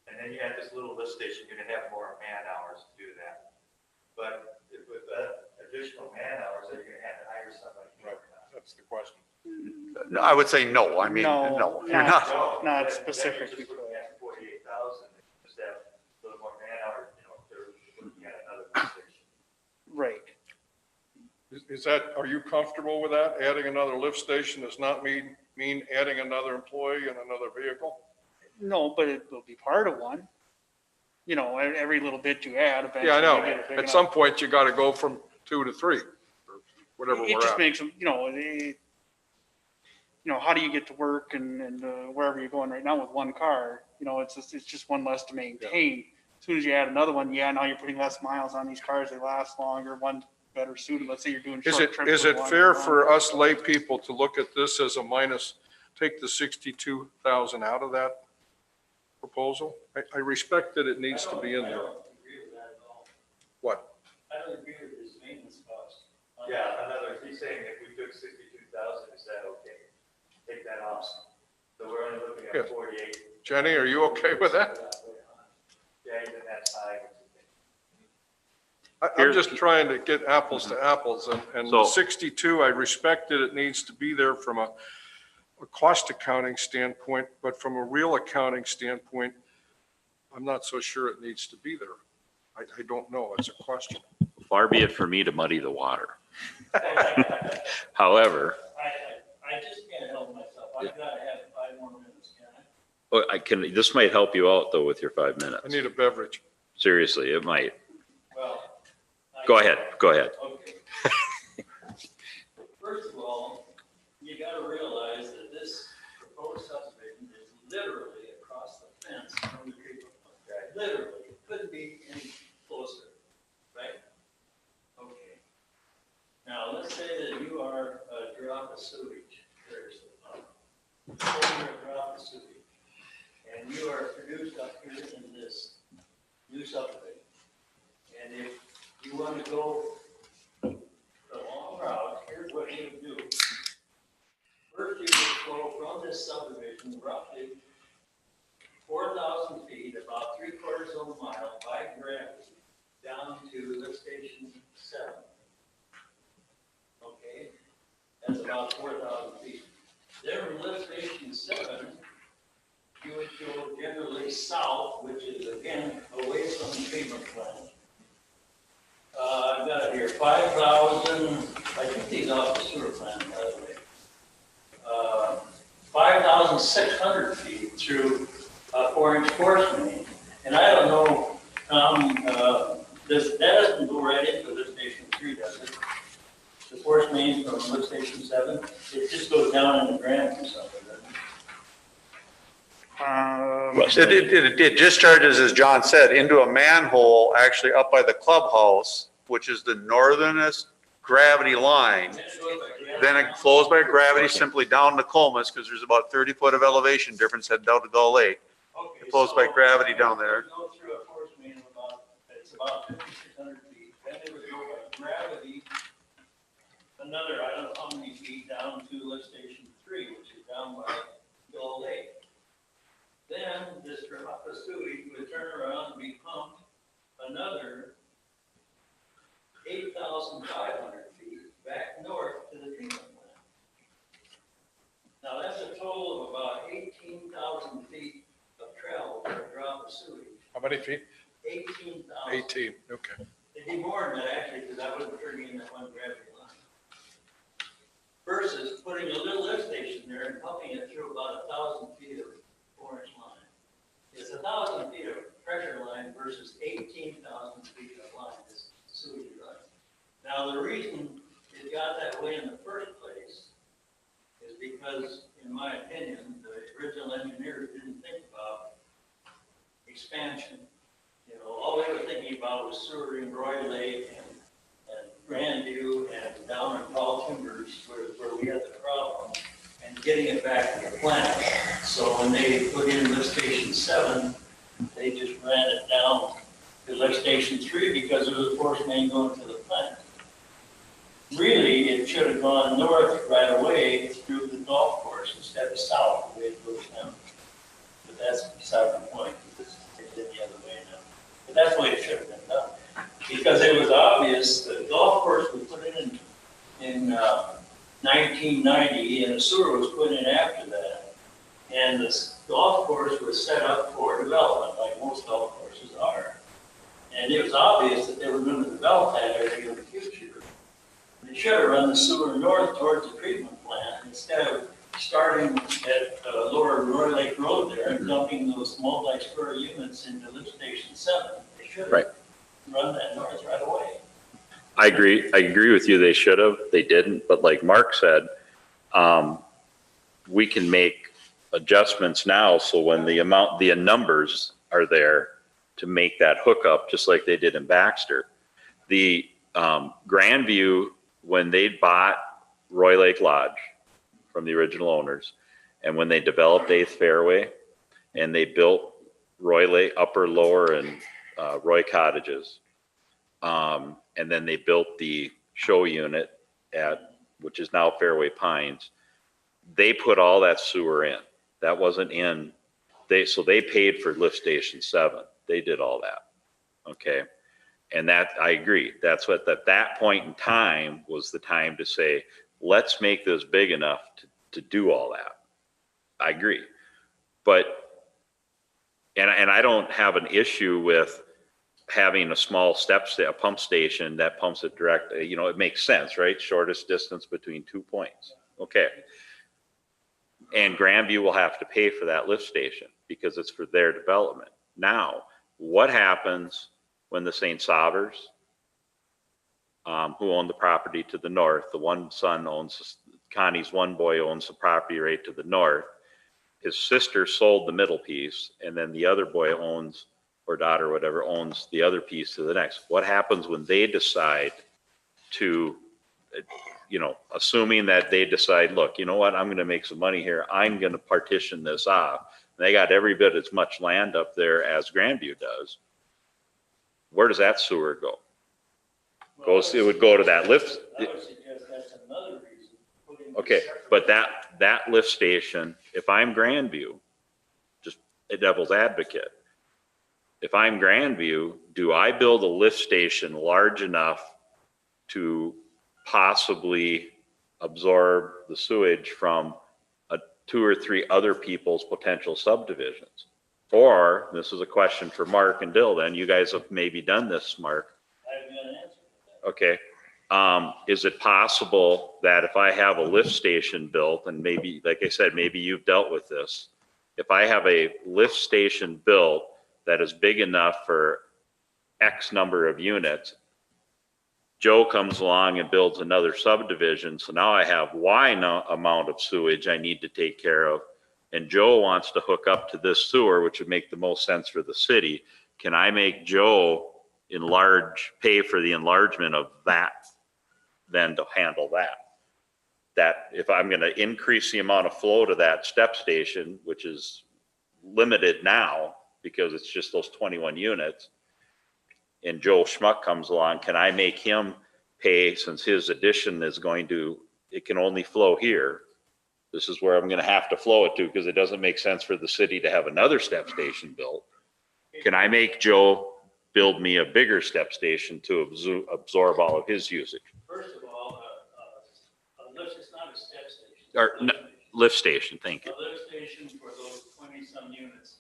and then you add this little lift station, you're gonna have more man hours to do that. But with that No, I would say no. I mean, no, you're not. Not specifically. Looking at 48,000, just have a little more man hours, you know, if they're looking at another position. Right. Is that, are you comfortable with that? Adding another lift station does not mean adding another employee and another vehicle? No, but it will be part of one. You know, every little bit you add eventually. Yeah, I know. you get it big At enough. some point, you got to go from 2 to 3, or whatever It we're just at. makes them, you know, how do you get to work and wherever you're going right now with one car, you know, it's just one less to maintain. As soon as you add another one, yeah, now you're putting less miles on these cars, they last longer, one's better suited. Let's say you're doing short trips. Is with it one fair or for one. us lay people to look at this as a minus, take the 62,000 out of that proposal? I respect that it needs to be in I there. don't agree with that at all. What? I don't agree with this maintenance cost. Yeah, another, he's saying if we took 62,000, is that okay? Take that off. So we're only looking Yeah. at 48. Jenny, are you okay with that? Yeah, even that's high. I'm just trying to get apples to apples, and So- 62, I respect that it needs to be there from a cost accounting standpoint, but from a real accounting standpoint, I'm not so sure it needs to be there. I don't know, it's a question. Far be it for me to muddy the water. However, I just can't help myself. I've got to have 5 more minutes, can I? this might help you out though with your 5 minutes. I need a beverage. Seriously, it might. Well. Go ahead. Okay. First of all, you got to realize that this proposed subdivision is literally across the fence from the treatment plant. Literally, it couldn't be any closer, right? Okay. Now, let's say that you are a drop of sewage. There's a drop of sewage. And you are produced up here in this new subdivision. And if you want to go the long route, here's what you would do. First, you would go from this subdivision roughly 4,000 feet, about 3/4 of a mile by gravity, down to lift station 7. Okay, that's about 4,000 feet. Then from lift station 7, you would go generally south, which is again away from the treatment plant. I've got it here, 5,000, I took these off the sewer plant, by the way. 5,600 feet through a 4-inch force main. And I don't know, that doesn't go right into lift station 3, does it? The force main from lift station 7, it just goes down in the ground or something, doesn't it? It discharges, as John said, into a manhole actually up by the clubhouse, which is the northernest gravity line. Then it flows by gravity simply down to Comus, because there's about 30 foot of elevation difference heading down to Gull Lake. Okay, It flows by so gravity down there. it would go through a force main of it's about 5,600 feet. Then it would go by gravity another, I don't know how many feet down to lift station 3, which is down by Gull Lake. Then this drop of sewage would turn around and be pumped another 8,500 feet back north to the treatment plant. Now, that's a total of about 18,000 feet of travel for a drop of sewage. How many feet? 18,000. 18, okay. It'd be more than that actually, because I wouldn't turn in that one gravity line. Versus putting a little lift station there and pumping it through about 1,000 feet of 4-inch line. It's 1,000 feet of pressure line versus 18,000 feet of line, this sewage line. Now, the reason it got that way in the first place is because, in my opinion, the original engineers didn't think about expansion. You know, all they were thinking about was sewering Roy Lake and Grandview and down in Paul Timbers where we had the problem and getting it back to the plant. So when they put in lift station 7, they just ran it down to lift station 3 because it was a force main going to the plant. Really, it should have gone north right away through the golf course instead of south, the way it goes down. But that's beside the point, because it did the other way now. But that's the way it should have been done. Because it was obvious the golf course was put in 19 1990, and the sewer was put in after that. And the golf course was set up for development, like most golf courses are. And it was obvious that they were going to develop that area in the future. They should have run the sewer north towards the treatment plant instead of starting at Lower Roy Lake Road there and dumping those multi-story units into lift station 7. They should have Right. run that north right away. I agree with you. They should have, they didn't. But like Mark said, we can make adjustments now. So when the numbers are there to make that hookup, just like they did in Baxter. The Grandview, when they bought Roy Lake Lodge from the original owners, and when they developed 8th Fairway, and they built Roy Lake, Upper, Lower, and Roy Cottages, and then they built the show unit which is now Fairway Pines, they put all that sewer in. That wasn't in, so they paid for lift station 7. They did all that. Okay. And that, I agree. That's what, at that point in time was the time to say, let's make this big enough to do all that. I agree. But, and I don't have an issue with having a small pump station that pumps it direct, it makes sense, right? Shortest distance between 2 points. Okay. And Grandview will have to pay for that lift station because it's for their development. Now, what happens when the St. Sauvers, who own the property to the north, the one son owns, Connie's one boy owns the property right to the north. His sister sold the middle piece, and then the other boy owns, or daughter, whatever, owns the other piece to the next. What happens when they decide to, assuming that they decide, look, you know what, I'm going to make some money here. I'm going to partition this off. They got every bit as much land up there as Grandview does. Where does that sewer go? It would go to that lift. I would suggest that's another reason. Putting Okay, but that lift station, if I'm Grandview, just a devil's advocate, if I'm Grandview, do I build a lift station large enough to possibly absorb the sewage from 2 or 3 other people's potential subdivisions? Or, this is a question for Mark and Dill, then you guys have maybe done this, Mark. I have got an answer to Okay. that. Is it possible that if I have a lift station built, and maybe, like I said, maybe you've dealt with this, if I have a lift station built that is big enough for X number of units, Joe comes along and builds another subdivision, so now I have Y amount of sewage I need to take care of, and Joe wants to hook up to this sewer, which would make the most sense for the city. Can I make Joe pay for the enlargement of that, then to handle that? That if I'm going to increase the amount of flow to that step station, which is limited now because it's just those 21 units, and Joe Schmuck comes along, can I make him pay, since his addition is it can only flow here? This is where I'm going to have to flow it to because it doesn't make sense for the city to have another step station built. Can I make Joe build me a bigger step station to absorb all of his usage? First of all, it's not a step station. Or lift station, thank you. A lift station for those 20-some units,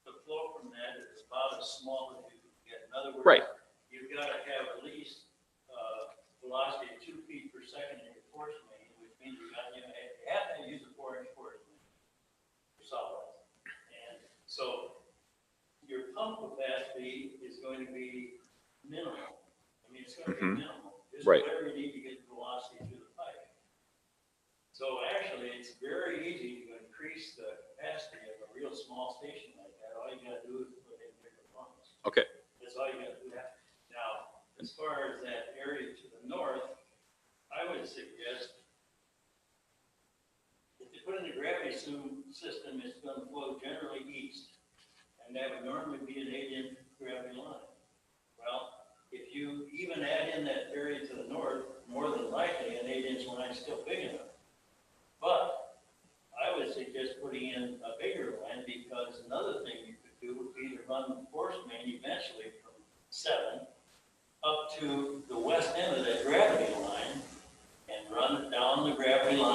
the flow from that is about as small as you can get. In other words, Right. You've got to have at least velocity of 2 feet per second in your force main, which means you have to use a 4-inch force main for solid. And so your pump capacity is going to be minimal. I mean, it's going to be minimal. Just Right. whatever you need to get velocity through the pipe. So actually, it's very easy to increase the capacity of a real small station like that. All you got to do is put in bigger pumps. Okay. That's all you got to do. Now, as far as that area to the north, I would suggest if you put in the gravity system, it's going to flow generally east, and that would normally be an 8-inch gravity line. Well, if you even add in that area to the north, more than likely an 8-inch line is still big enough. But I would suggest putting in a bigger line, because another thing you could do would be to run the force main eventually from 7 up to the west end of that gravity line and run it down the gravity line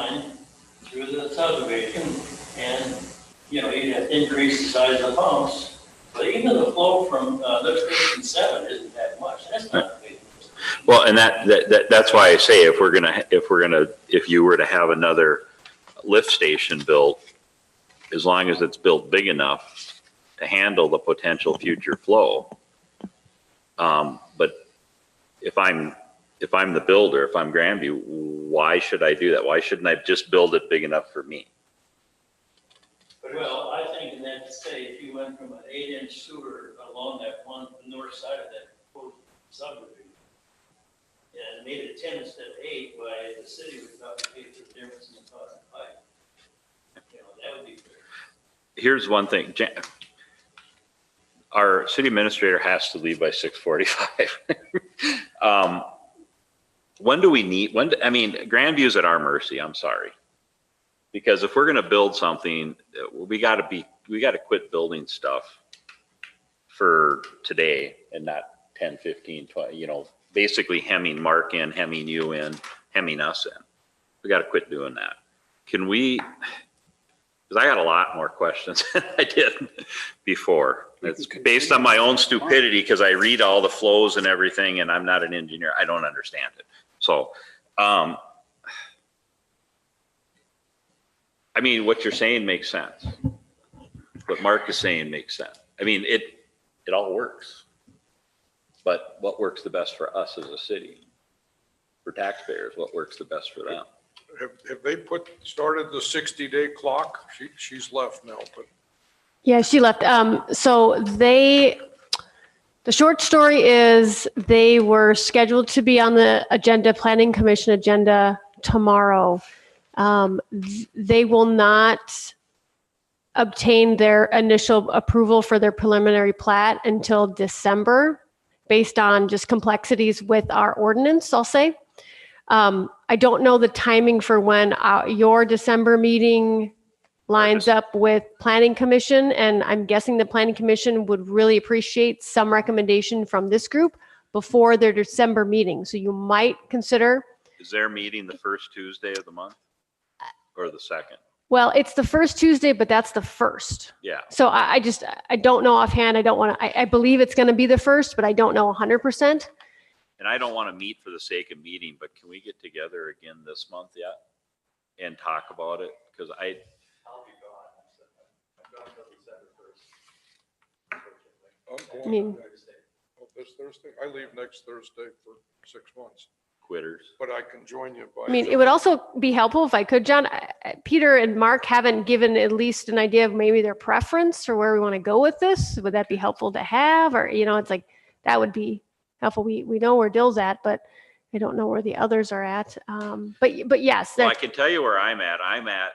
increase the size of the pumps, but even the flow from, lift station 7 isn't that much. That's not big. Well, and that's why I say if you were to have another lift station built, as long as it's built big enough to handle the potential future flow. But if I'm the builder, if I'm Grandview, why should I do that? Why shouldn't I just build it big enough for me? Well, I think in that, say, if you went from an 8-inch sewer along that one, the north side of that quote subdivision, and made it 10 instead of 8, why the city would probably pay for the difference in the cost of pipe. You know, that would be fair. Here's one thing. Our city administrator has to leave by 6:45. When do we need, Grandview's at our mercy, I'm sorry. Because if we're gonna build something, we gotta quit building stuff for today and not 10, 15, 20, basically hemming Mark in, hemming you in, hemming us in. We gotta quit doing that. Can we, because I got a lot more questions than I did before. It's based on my own stupidity because I read all the flows and everything and I'm not an engineer. I don't understand it. So, what you're saying makes sense. What Mark is saying makes sense. It all works. But what works the best for us as a city? For taxpayers, what works the best for them? Have they started the 60-day clock? She's left now, but. Yeah, she left. So the short story is they were scheduled to be on the agenda, Planning Commission agenda tomorrow. They will not obtain their initial approval for their preliminary plat until December, based on just complexities with our ordinance, I'll say. I don't know the timing for when your December meeting lines up with Planning Commission, and I'm guessing the Planning Commission would really appreciate some recommendation from this group before their December meeting. So you might consider. Is their meeting the first Tuesday of the month or the second? Well, it's the first Tuesday, but that's the first. Yeah. So I don't know offhand. I believe it's going to be the first, but I don't know 100%. And I don't want to meet for the sake of meeting, but can we get together again this month yet and talk about it? Because I'll be gone. I'm gone until December 1st. I'm I mean- going this Thursday. I leave next Thursday for 6 months, quitters. but I can join you by. It would also be helpful if I could, John. Peter and Mark haven't given at least an idea of maybe their preference or where we want to go with this. Would that be helpful to have? Or, it's like, that would be helpful. We know where Dill's at, but I don't know where the others are at. But yes. Well, I can tell you where I'm at. I'm at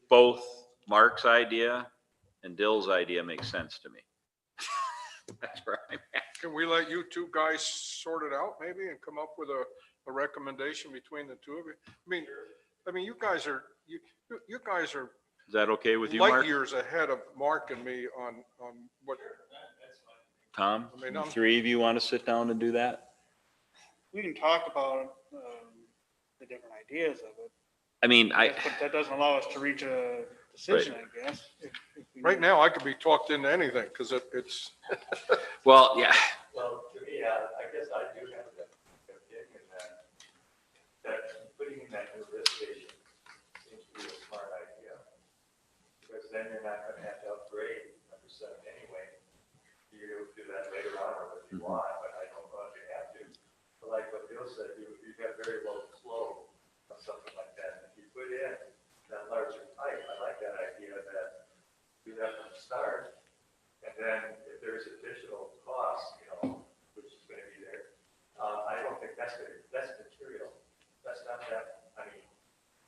both Mark's idea and Dill's idea makes sense to me. That's where I'm at. Can we let you two guys sort it out maybe and come up with a recommendation between the two of you? You guys are Is that okay with you, Mark? light years ahead of Mark and me on what. Tom, I mean, the three of you want to sit down and do that? We can talk about the different ideas of it. But But that doesn't allow us to reach a decision, I guess. if we Right need- now, I could be talked into anything because it's. well, yeah. Well, to me, I guess I do have that opinion that putting in that new lift station seems to be a smart idea. Because then you're not gonna have to upgrade number 7 anyway. You do that later on or if you want, but I don't know if you have to. But like what Bill said, you got very low flow of something like that. If you put in that larger pipe, I like that idea that do that from the start. And then if there's additional costs, which is gonna be there, I don't think that's material. That's not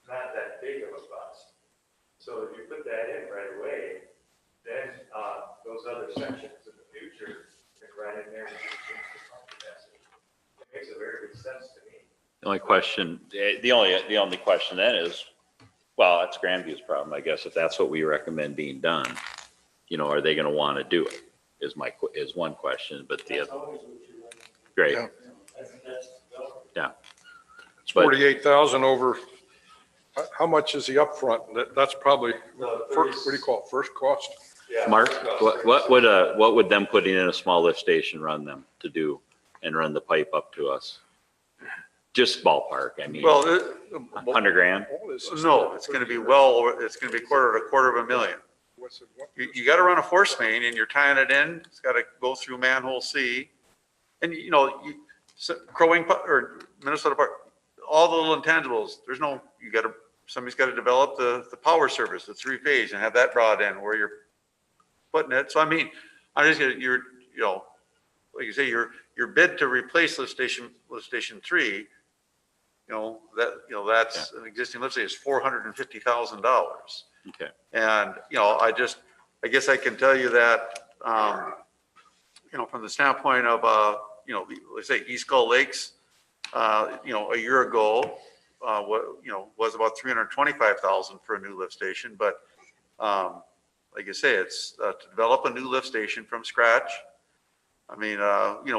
not that big of a cost. So if you put that in right away, then, those other sections in the future can run in there and change the pump capacity. It makes a very good sense to me. The only question then is, well, that's Grandview's problem, I guess, if that's what we recommend being done. Are they going to want to do it? Is one question, but the That's other, always what you want. great. Yeah. That's Yeah. It's But- 48,000 over How much is the upfront? That's probably, The what do you call it, first cost? Yeah, Mark, first what would them putting in a small lift station run them to do and run the pipe up to us? Just ballpark, I mean, Well, 100 grand? no, it's gonna be well, it's gonna be quarter of a million. You gotta run a force main and you're tying it in, it's gotta go through manhole C. And Crow Wing or Minnesota Park, all the little intangibles, somebody's gotta develop the power service, the 3-phase, and have that brought in where you're putting it. So I mean, like you say, your bid to replace lift station 3, that's an existing lift station, is $450,000. Okay. And, I guess I can tell you that, from the standpoint of, let's say East Gull Lakes, a year ago, was about $325,000 for a new lift station. But, like I say, it's to develop a new lift station from scratch. I mean,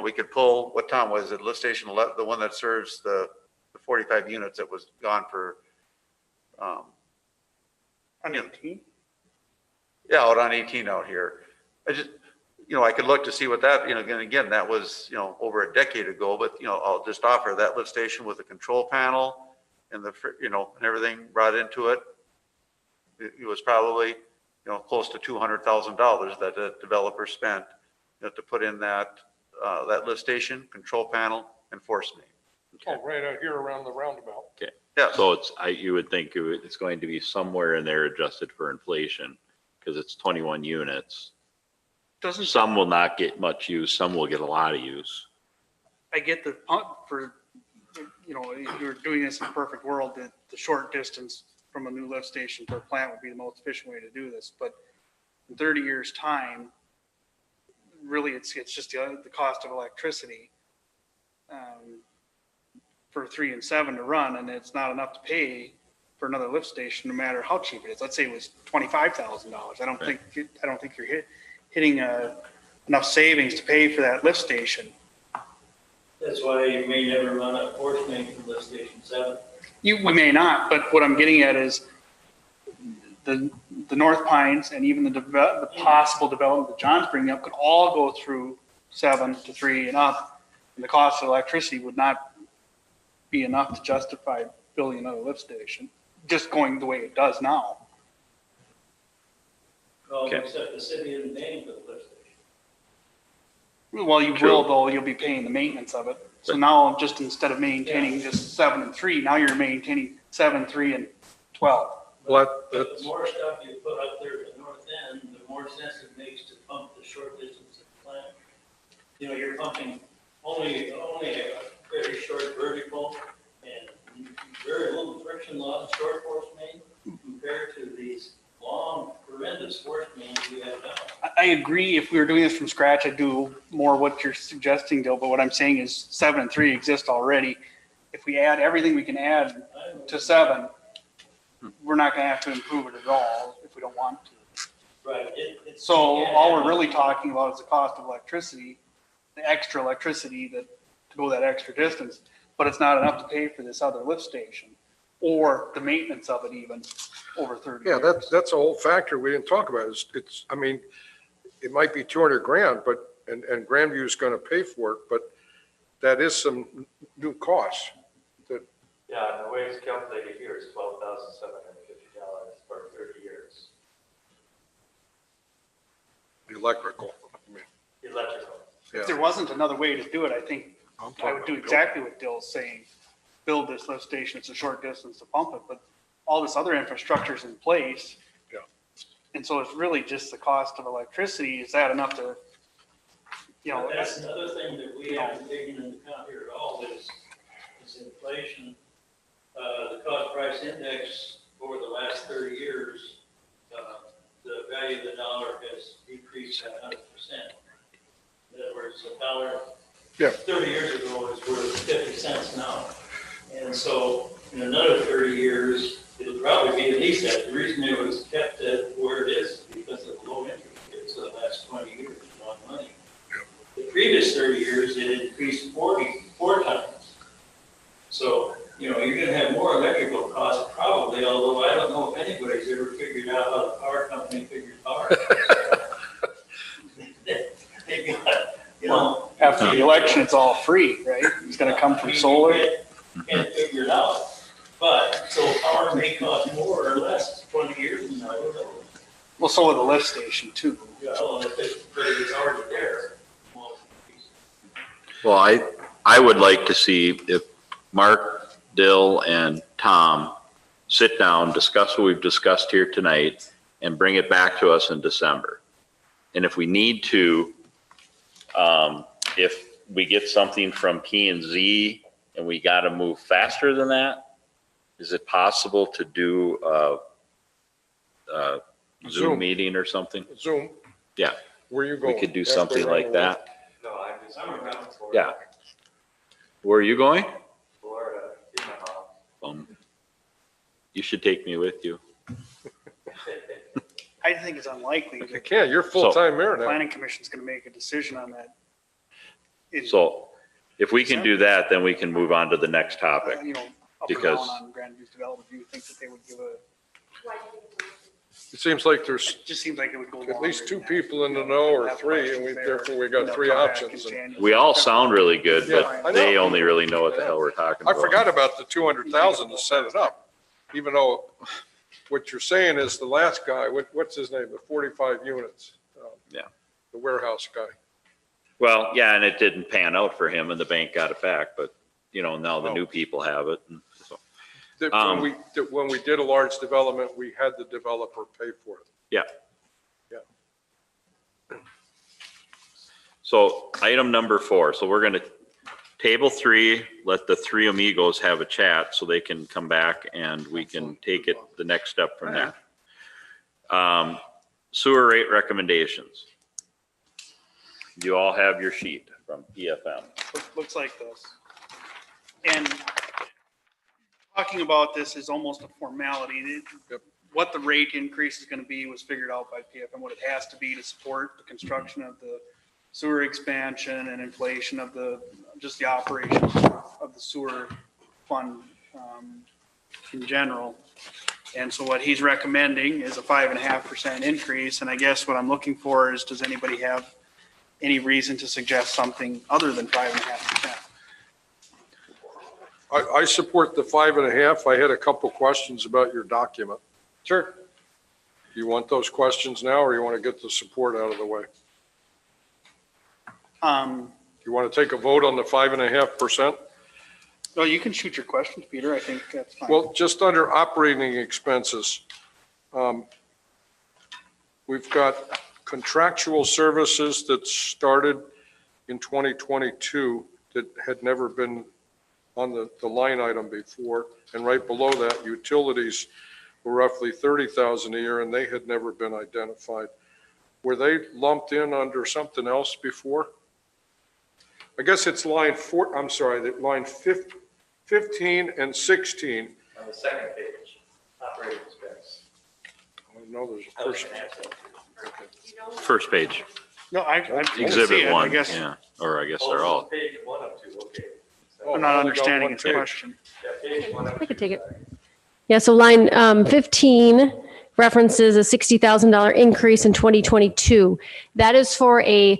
we could pull, what Tom was it, lift station, the one that serves the 45 units that was gone for, On 18? yeah, out on 18 out here. I could look to see what that, again, that was, over a decade ago, but, I'll just offer that lift station with a control panel and and everything brought into it. It was probably, close to $200,000 that the developer spent to put in that lift station, control panel, and force main. Oh, right out here around the roundabout. Okay. Yeah. So you would think it's going to be somewhere in there adjusted for inflation because it's 21 units. Some will not get much use, some will get a lot of use. I get the pump for, if you're doing this in a perfect world, that the short distance from a new lift station to a plant would be the most efficient way to do this. But in 30 years' time, really, it's just the cost of electricity for 3 and 7 to run, and it's not enough to pay for another lift station, no matter how cheap it is. Let's say it was $25,000. I don't think you're hitting enough savings to pay for that lift station. That's why you may never run a force main from lift station 7. We may not, but what I'm getting at is the North Pines and even the possible development that John's bringing up could all go through 7 to 3 and up, and the cost of electricity would not be enough to justify building another lift station, just going the way it does now. Well, Okay. except the city isn't paying for the lift station. Well, you True. will, though, you'll be paying the maintenance of it. So now, just instead of maintaining just 7 and 3, now you're maintaining 7, 3, and 12. Well, But that's, the more stuff you put up there at the north end, the more sense it makes to pump the short distance of the plant. You're pumping only a very short vertical and very little friction loss, short force main compared to these long horrendous force mains we have now. I agree. If we were doing this from scratch, I'd do more what you're suggesting, Dale. But what I'm saying is 7 and 3 exist already. If we add everything we can add to 7, we're not going to have to improve it at all if we don't want to. Right. So all we're really talking about is the cost of electricity, the extra electricity to go that extra distance. But it's not enough to pay for this other lift station or the maintenance of it even over 30 yeah, years. that's a whole factor we didn't talk about. I mean, it might be 200 grand, but, and Grandview is going to pay for it, but that is some new costs. Yeah, and the way it's calculated here is $12,750 for 30 years. Electrical. I mean, Electrical. yeah. If there wasn't another way to do it, I think I'm I talking would do about exactly what Dill's saying. Build this lift station. It's a short distance to pump it, but all this other infrastructure is in place. Yeah. And so it's really just the cost of electricity. Is that enough to, But that's another thing that we haven't taken into account here at all is inflation. The cost price index over the last 30 years, the value of the dollar has decreased by 100%. In other words, a dollar Yeah. 30 years ago was worth 50 cents now. And so in another 30 years, it'll probably be at least that. The reason it was kept at where it is because of low interest rates for the last 20 years on money. The previous 30 years, it increased 44 times. So you know, you're gonna have more electrical costs probably, although I don't know if anybody's ever figured out how the power company figures power. They got, you know. After the election, it's all free, right? It's gonna come from solar. Can't figure it out. But, so power may cost more or less 20 years from now, who knows? Well, so with the lift station too. Well, if it's already there. Well, I would like to see if Mark, Dill, and Tom sit down, discuss what we've discussed here tonight, and bring it back to us in December. And if we need to, if we get something from P and Z and we got to move faster than that, is it possible to do a Zoom Zoom. meeting or something? Zoom. Yeah, Where you we going? could do After something running like that. No, I'm around for Yeah. Where are you going? Florida, in my house. You should take me with you. I think it's unlikely You that can't, you're full-time mayor the now. planning commission's gonna make a decision on that. So if we can do that, then we can move on to the next topic. You know, up or because- down on Grandview's development, do you think that they would give a, It seems like there's it just seems like it would go longer. at least two than that. people in the know or Have three, and questions we, there, therefore we you got know, three come back in options. And January. We all sound really good, Yeah, I but they know. only really know what the hell we're talking I about. forgot about the 200,000 to set it up, even though what you're saying is the last guy, what's his name, the 45 units? Yeah. The warehouse guy. Well, yeah, and it didn't pan out for him and the bank got it back, but you know, now the Oh. new people have it. And so, That Um, when we did a large development, we had the developer pay for it. yeah. Yeah. So item number 4, so we're gonna table 3, let the three amigos have a chat so they can come back and we can take it the next step from there. Sewer rate recommendations. You all have your sheet from PFM. Looks like this. And talking about this is almost a formality. Yep. What the rate increase is going to be was figured out by PFM, what it has to be to support the construction of the sewer expansion and inflation of just the operation of the sewer fund in general. And so what he's recommending is a 5.5% increase. And I guess what I'm looking for is, does anybody have any reason to suggest something other than 5.5%? I support the 5.5. I had a couple questions about your document. Sure. Do you want those questions now, or you want to get the support out of the way? You want to take a vote on the 5.5%? No, you can shoot your questions, Peter. I think that's fine. Well, just under operating expenses, we've got contractual services that started in 2022 that had never been on the line item before. And right below that, utilities were roughly 30,000 a year, and they had never been identified. Were they lumped in under something else before? I guess it's line 15 and 16. On the second page, operating expense. I know there's a I was person. gonna ask that. First page, No, I can see exhibit it. I 1, guess yeah, or I guess Oh, they're all. Page 1 of 2, okay. Oh, I'm I not only got understanding one his page. question. Yeah, page 1 of 2. I could take it. Yeah, so line 15 references a $60,000 increase in 2022. That is for a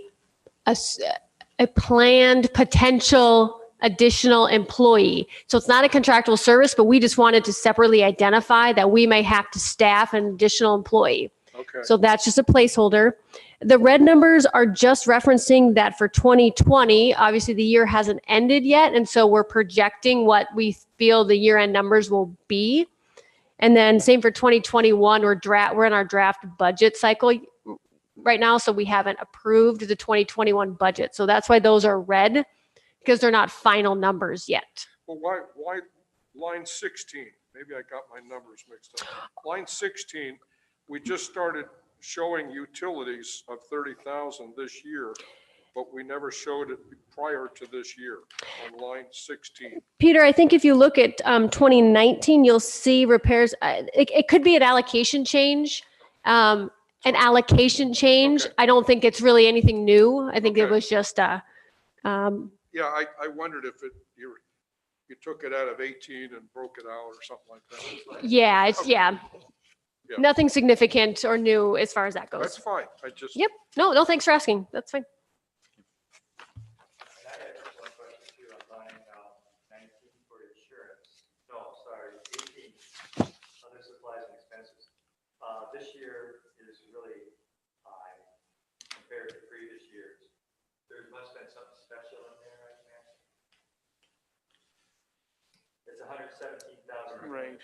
planned potential additional employee. So it's not a contractual service, but we just wanted to separately identify that we may have to staff an additional employee. Okay. So that's just a placeholder. The red numbers are just referencing that for 2020, obviously the year hasn't ended yet. And so we're projecting what we feel the year end numbers will be. And then same for 2021, we're in our draft budget cycle right now. So we haven't approved the 2021 budget. So that's why those are red, because they're not final numbers yet. Well, why line 16? Maybe I got my numbers mixed up. Line 16, we just started showing utilities of 30,000 this year, but we never showed it prior to this year on line 16. Peter, I think if you look at 2019, you'll see repairs. It could be an allocation change. An allocation change. Okay. I don't think it's really anything new. I think it Okay. was just Yeah, I wondered if you took it out of 18 and broke it out or something like that. Yeah, yeah. Yeah. Nothing significant or new as far as that That's goes. fine. I just. Yep. No, thanks for asking. That's fine. And I had just one question too on line 19 for insurance. No, sorry, 18, other supplies and expenses. This year is really high compared to previous years. There must have been something special in there, I imagine. It's $117,022. Right.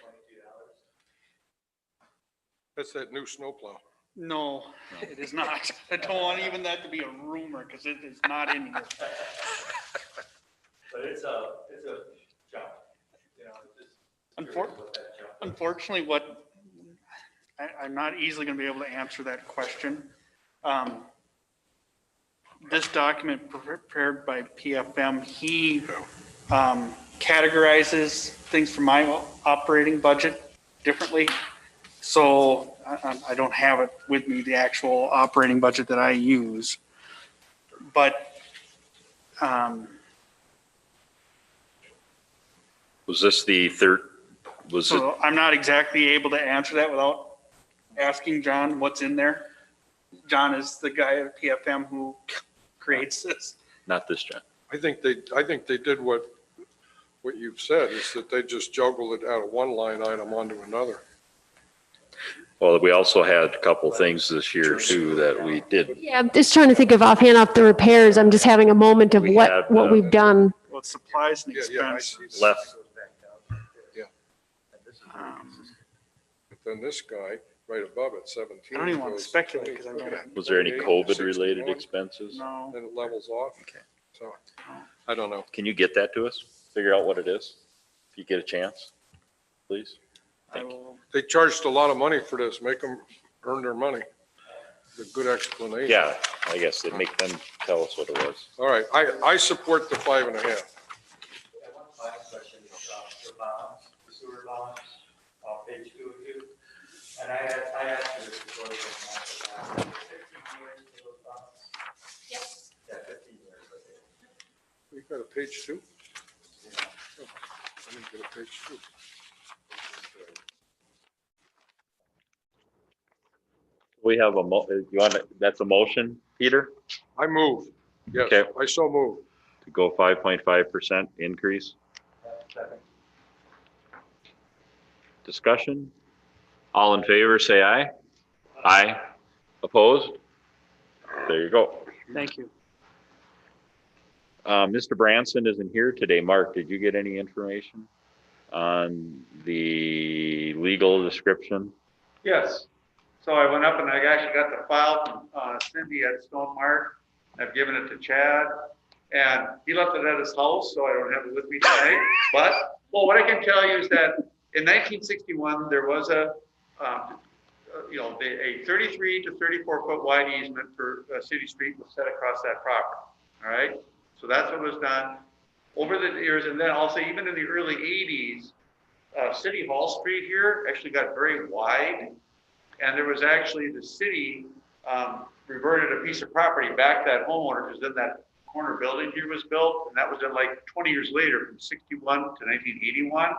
That's that new snowplow. No, it is not. I don't want even that to be a rumor because it is not in here. But it's a jump, you know, it's just. Unfor- what that jump is. Unfortunately, I'm not easily going to be able to answer that question. This document prepared by PFM, he categorizes things from my operating budget differently. So I don't have it with me, the actual operating budget that I use. But Was this the third, was it, so I'm not exactly able to answer that without asking John what's in there. John is the guy at PFM who creates this. not this, John? I think they did what you've said, is that they just juggled it out of one line item onto another. Well, we also had a couple things this year too that we did. Yeah, I'm just trying to think of offhand off the repairs. I'm just having a moment of We what had, we've done. Well, it's supplies and Yeah, I see expenses. that. Left, Yeah. Um, But then this guy, right above it, 17. I don't even want to goes speculate 20, because I'm gonna, was there any 28, COVID-related 61, expenses? no. Then it levels off. Okay. So, I don't know. Can you get that to us? Figure out what it is? If you get a chance, please? I will, They charged a lot of money for this, make them earn their money. A good explanation. Yeah, I guess they make them tell us what it was. All right, I support the 5.5. I have one last question, the bonds, the sewer bonds, page 202. And I asked you this before, but 15 years for those bonds? Yes. Yeah, 15 years, okay. You got a page 2? Oh, I didn't get a page 2. We have you want, that's a motion, Peter, I move. Yes, Okay. I so move. to go 5.5% increase? Second. Discussion? All in favor, say aye. Aye. Opposed? There you go. thank you. Mr. Branson isn't here today. Mark, did you get any information on the legal description? Yes. So I went up and I actually got the file from Cindy at Stone Mark. I've given it to Chad, and he left it at his house, so I don't have it with me tonight. But, well, what I can tell you is that in 1961, there was a 33 to 34 foot wide easement for City Street was set across that property. All right. So that's what was done over the years. And then also even in the early 80s, City Hall Street here actually got very wide. And there was actually the city reverted a piece of property back to that homeowner because then that corner building here was built. And that was in like 20 years later from 61 to 1981.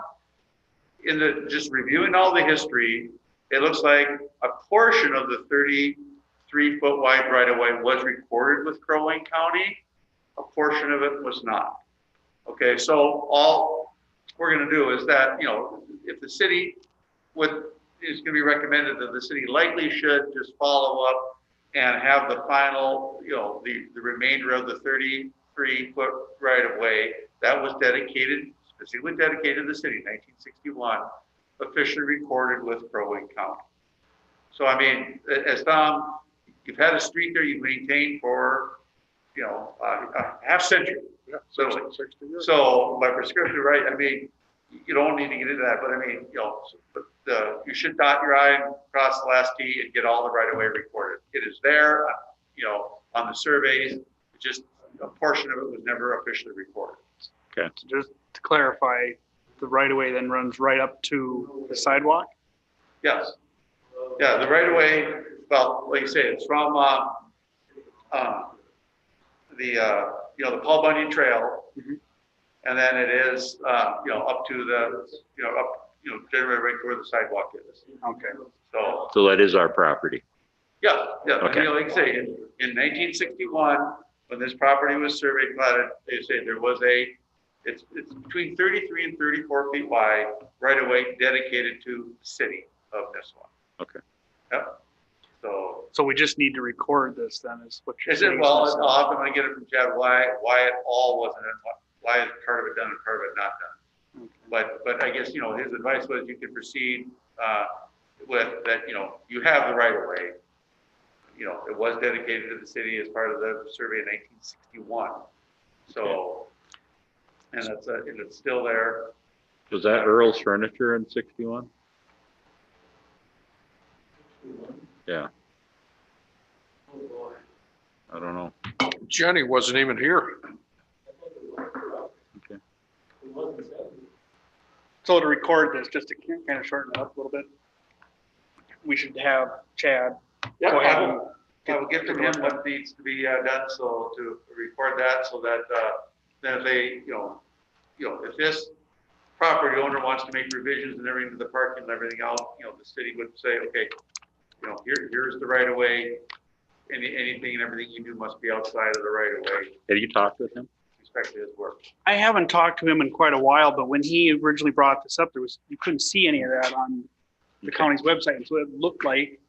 In the just reviewing all the history, it looks like a portion of the 33 foot wide right of way was recorded with Crow Wing County. A portion of it was not. Okay, so all we're going to do is that, if the city is going to be recommended that the city likely should just follow up and have the final, the remainder of the 33 foot right of way that was dedicated, specifically dedicated to the city in 1961, officially recorded with Crow Wing County. So, I mean, as Tom, you've had a street there you've maintained for, a half century. Yeah, Literally. 60 years. So by prescriptive right, I mean, you don't need to get into that, but I mean, you should dot your I and cross the last T and get all the right of way recorded. It is there, on the surveys. Just a portion of it was never officially recorded. So just to clarify, the right of way then runs right up to the sidewalk? Yes. Yeah, the right of way, well, like you say, it's from the Paul Bunyan Trail. Mhm. And then it is, up to the, generally right to where the sidewalk is. Okay. So, So that is our property. yeah, Okay. like I say, in 1961, when this property was surveyed, platted, they say there was it's between 33 and 34 feet wide, right away dedicated to the city of Nisswa. Okay. Yep. So, we just need to record this then is what you're is it, saying. well, I'll have to get it from Chad, why it all wasn't, why is part of it done and part of it not done? But I guess, his advice was you could proceed, with that, you have the right of way. It was dedicated to the city as part of the survey in 1961. So, and it's still there. Was that Earl's Furniture in 61? Yeah. I don't know. Jenny wasn't even here. Okay. So to record this, just to kind of shorten it up a little bit, we should have Chad. Yeah, go ahead I and will get from him what needs to be done, so to record that, so that then if they, if this property owner wants to make revisions and everything to the parking and everything else, the city would say, okay, here's the right of way. Anything and everything you do must be outside of the right of way, Have you talked with him? respect to his work. I haven't talked to him in quite a while, but when he originally brought this up, you couldn't see any of that on the Okay. county's website. And so it looked like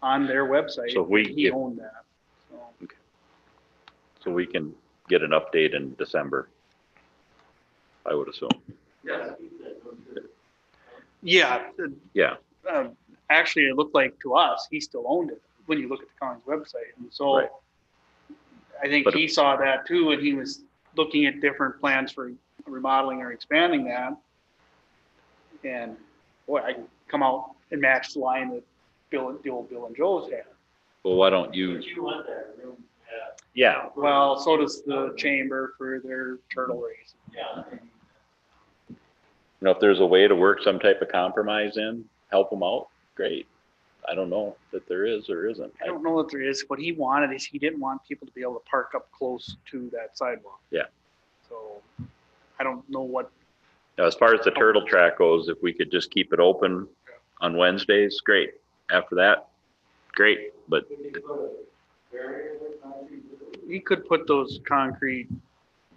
on their website, So he owned that. So, So we can get an update in December, I would assume. Yes. yeah, Yeah. actually, it looked like to us, he still owned it when you look at the county's website. And so Right. I think But- he saw that too, and he was looking at different plans for remodeling or expanding that. And boy, I can come out and match the line that the old Bill and Joe's had. Well, why don't you, But you want that room, yeah, Well, so does the chamber for their turtle race. yeah. if there's a way to work some type of compromise in, help them out, great. I don't know that there is or isn't. I don't know if there is. What he wanted is he didn't want people to be able to park up close to that sidewalk. Yeah. So I don't know what, Now, as far as the turtle track goes, if we could just keep it open on Wednesdays, great. After that, great, but he could put those concrete,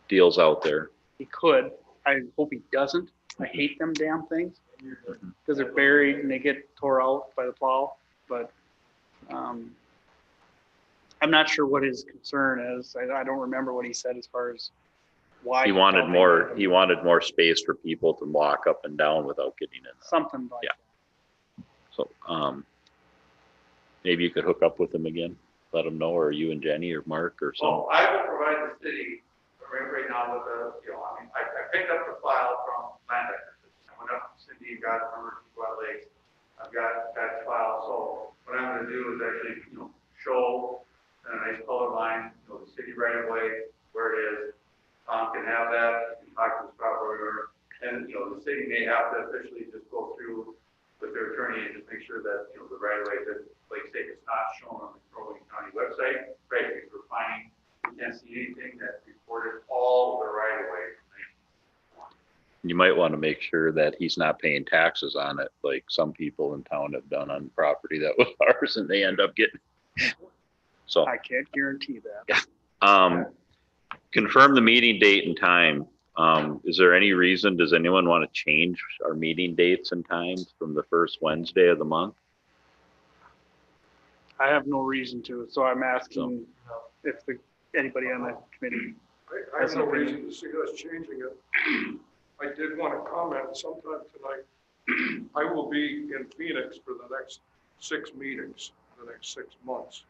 deals out there. he could. I hope he doesn't. I hate them damn things because they're buried and they get tore out by the plow. But I'm not sure what his concern is. I don't remember what he said as far as why. He wanted more space for people to walk up and down without getting in. Something like Yeah. that. So, maybe you could hook up with him again, let him know, or you and Jenny or Mark or So something. I will provide the city right now with I picked up the file from land acquisition. I went up to Cindy and got it from her, Lakes. I've got that file, so what I'm gonna do is actually, show in a nice color line, the city right away, where it is. Tom can have that, he can talk to his property owner, and, the city may have to officially just go through with their attorney and just make sure that, the right of way, that, like, say, it's not shown on the Crow Wing County website, right, because we're finding, we can't see anything that reported all the right of way. You might want to make sure that he's not paying taxes on it, like some people in town have done on property that was ours and they end up getting. So, I can't guarantee that. confirm the meeting date and time. Is there any reason, does anyone want to change our meeting dates and times from the first Wednesday of the month? I have no reason to, so I'm asking if anybody on the committee. I have no reason to see us changing it. I did want to comment sometime tonight. I will be in Phoenix for the next 6 meetings, the next 6 months.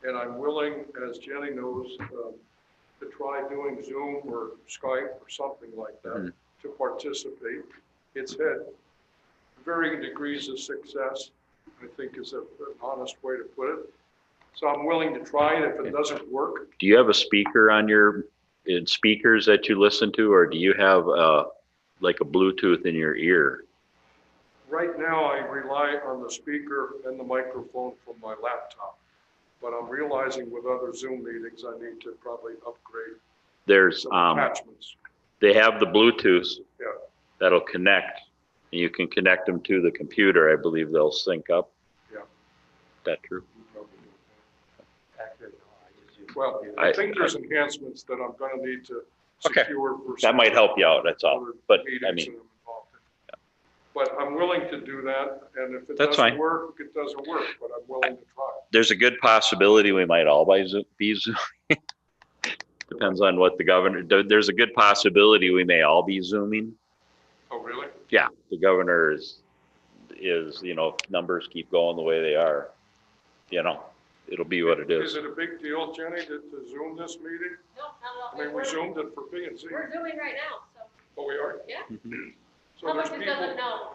And I'm willing, as Jenny knows, to try doing Zoom or Skype or something like that to participate. It's had varying degrees of success, I think is an honest way to put it. So I'm willing to try it. If it doesn't work, Do you have a speaker on your speakers that you listen to, or do you have like a Bluetooth in your ear? right now I rely on the speaker and the microphone from my laptop. But I'm realizing with other Zoom meetings, I need to probably upgrade There's some attachments. They have the Bluetooth Yeah. that'll connect. And you can connect them to the computer. I believe they'll sync up. Yeah. That true? Well, I think there's enhancements that I'm gonna need to Okay. secure for. That might help you out, that's all. other But I meetings that mean, I'm involved in. But I'm willing to do that, and if it That's doesn't fine. work, it doesn't work, but I'm willing to try. there's a good possibility we might all be Zoom. Depends on what the governor, there's a good possibility we may all be Zooming. Oh, really? Yeah, the governor is, you know, if numbers keep going the way they are, you know, it'll be what it Is is. it a big deal, Jenny, to Zoom this meeting? No, not at all. I mean, we Zoomed it for P and Z. We're zooming right now, so, Oh, we are? yeah. So Public there's just doesn't people, know,